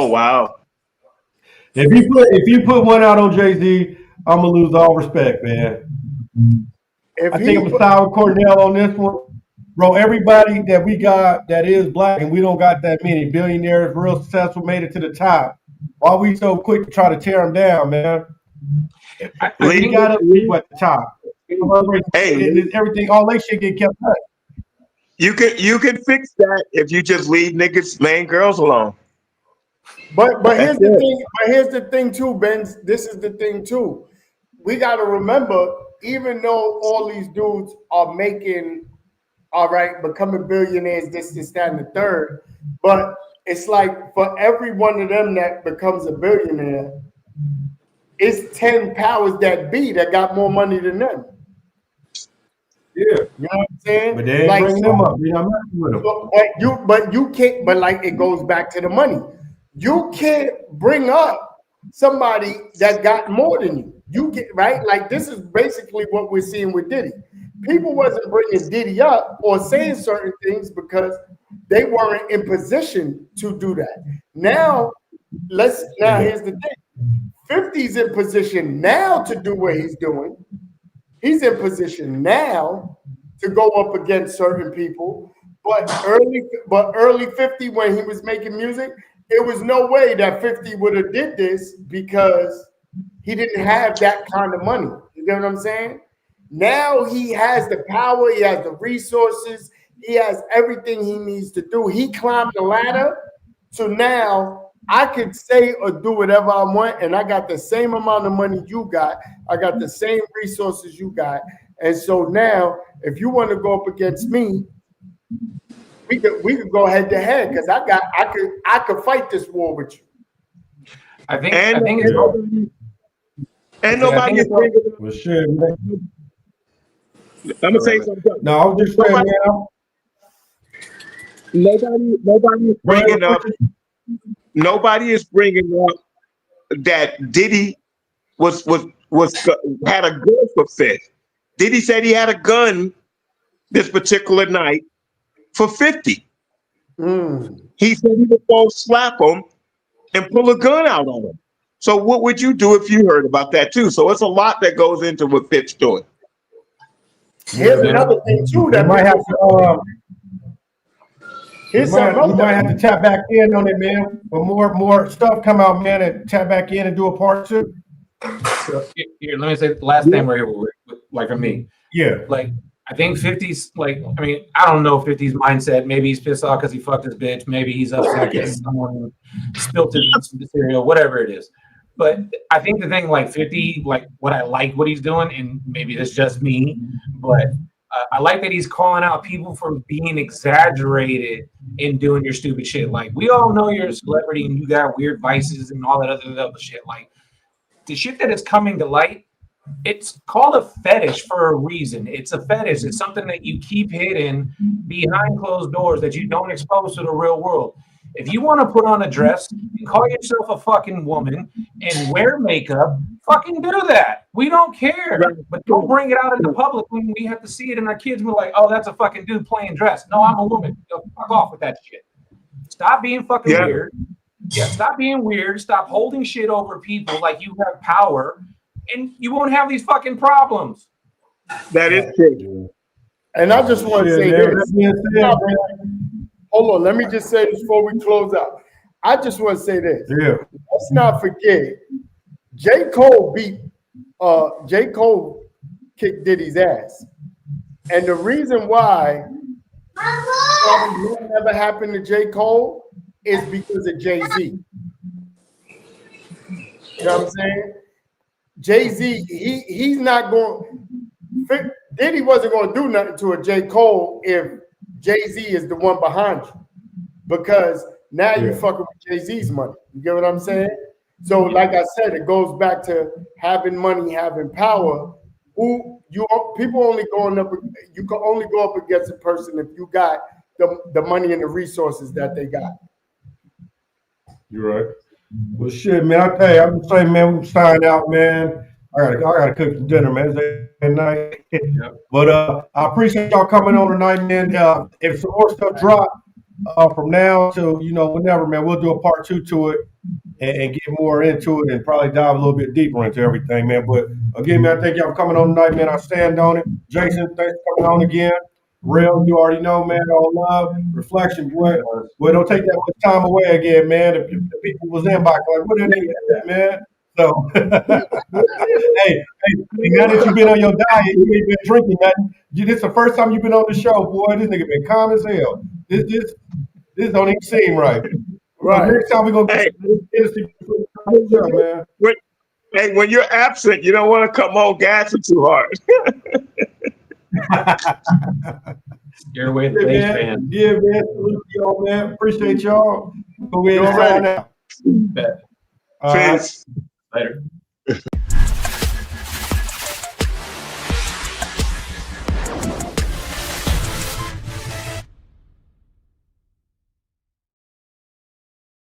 wow. If you put one out on Jay-Z, I'm gonna lose all respect, man. I think I'm gonna start with Cornell on this one. Bro, everybody that we got that is black, and we don't got that many billionaires, real successful, made it to the top. Why we so quick to try to tear them down, man? We gotta be at the top. Hey, everything, all that shit get kept up. You can fix that if you just leave niggas, main girls alone. But here's the thing. But here's the thing too, Ben. This is the thing too. We got to remember, even though all these dudes are making, becoming billionaires, this, that, and the third, but it's like for every one of them that becomes a billionaire, it's 10 powers that be that got more money than them. Yeah, you know what I'm saying? But they ain't bring them up. You know, with them. But you can't. But like it goes back to the money. You can't bring up somebody that got more than you. You get right. Like this is basically what we're seeing with Diddy. People wasn't bringing Diddy up or saying certain things because they weren't in position to do that. Now here's the thing. 50's in position now to do what he's doing. He's in position now to go up against certain people. But early 50, when he was making music, it was no way that 50 would have did this because he didn't have that kind of money. You get what I'm saying? Now he has the power, he has the resources, he has everything he needs to do. He climbed the ladder. So now I can say or do whatever I want, and I got the same amount of money you got. I got the same resources you got. And so now, if you want to go up against me, we could go head to head because I could fight this war with you. I think it's nobody is bringing up. Well, shit, man. I'm gonna say something. No, I was just saying, man. Nobody is bringing up. Nobody is bringing up that Diddy had a gun for Fifth. Diddy said he had a gun this particular night for 50. He said he would go slap him and pull a gun out on him. So what would you do if you heard about that too? So it's a lot that goes into what Fifth's doing. Here's another thing too that might have to. You might have to tap back in on it, man. But more stuff come out, man, and tap back in and do a part two. So here, let me say the last thing right here, like for me. Yeah. Like I think 50's like, I mean, I don't know 50's mindset. Maybe he's pissed off because he fucked his bitch. Maybe he's upset because someone spilled his cereal, whatever it is. But I think the thing, like 50, like what he's doing, and maybe it's just me, but I like that he's calling out people for being exaggerated in doing your stupid shit. Like we all know you're a celebrity and you got weird vices and all that other shit. Like the shit that is coming to light, it's called a fetish for a reason. It's a fetish. It's something that you keep hidden behind closed doors that you don't expose to the real world. If you want to put on a dress and call yourself a fucking woman and wear makeup, fucking do that. We don't care. But don't bring it out in the public when we have to see it and our kids were like, oh, that's a fucking dude playing dress. No, I'm a woman. Go fuck off with that shit. Stop being fucking weird. Yeah, stop being weird. Stop holding shit over people like you have power, and you won't have these fucking problems. That is true. And I just want to say this. Hold on, let me just say this before we close out. I just want to say this. Yeah. Let's not forget, J. Cole kicked Diddy's ass. And the reason why probably never happened to J. Cole is because of Jay-Z. You know what I'm saying? Jay-Z, he's not going, Diddy wasn't going to do nothing to a J. Cole if Jay-Z is the one behind you, because now you Yeah. fucking with Jay-Z's money. You get what I'm saying? So, like I said, it goes back to having money, having power. People only going up. You can only go up against a person if you got the money and the resources that they got. You're right. Well, shit, man. I tell you, I'm just saying, man, we sign out, man. I gotta cook some dinner, man. It's late night. But I appreciate y'all coming on tonight, man. If some more stuff drop from now to whenever, man, we'll do a part 2 to it and get more into it and probably dive a little bit deeper into everything, man. But again, man, I thank y'all for coming on tonight, man. I stand on it. Jason, thanks for coming on again. Real, you already know, man. All love, reflection, boy. Boy, don't take that much time away again, man. If the people was in back, like, what did they at, man? So, hey, now that you've been on your diet, you ain't been drinking nothing. This is the first time you've been on the show, boy. This nigga been calm as hell. This don't even seem right. Right. So next time we're gonna get man. Hey, when you're absent, you don't want to come home gassing too hard. Scare away the bass band. Yeah, man. Salute y'all, man. Appreciate y'all. Go ahead and sign out. Bet. Peace. Later.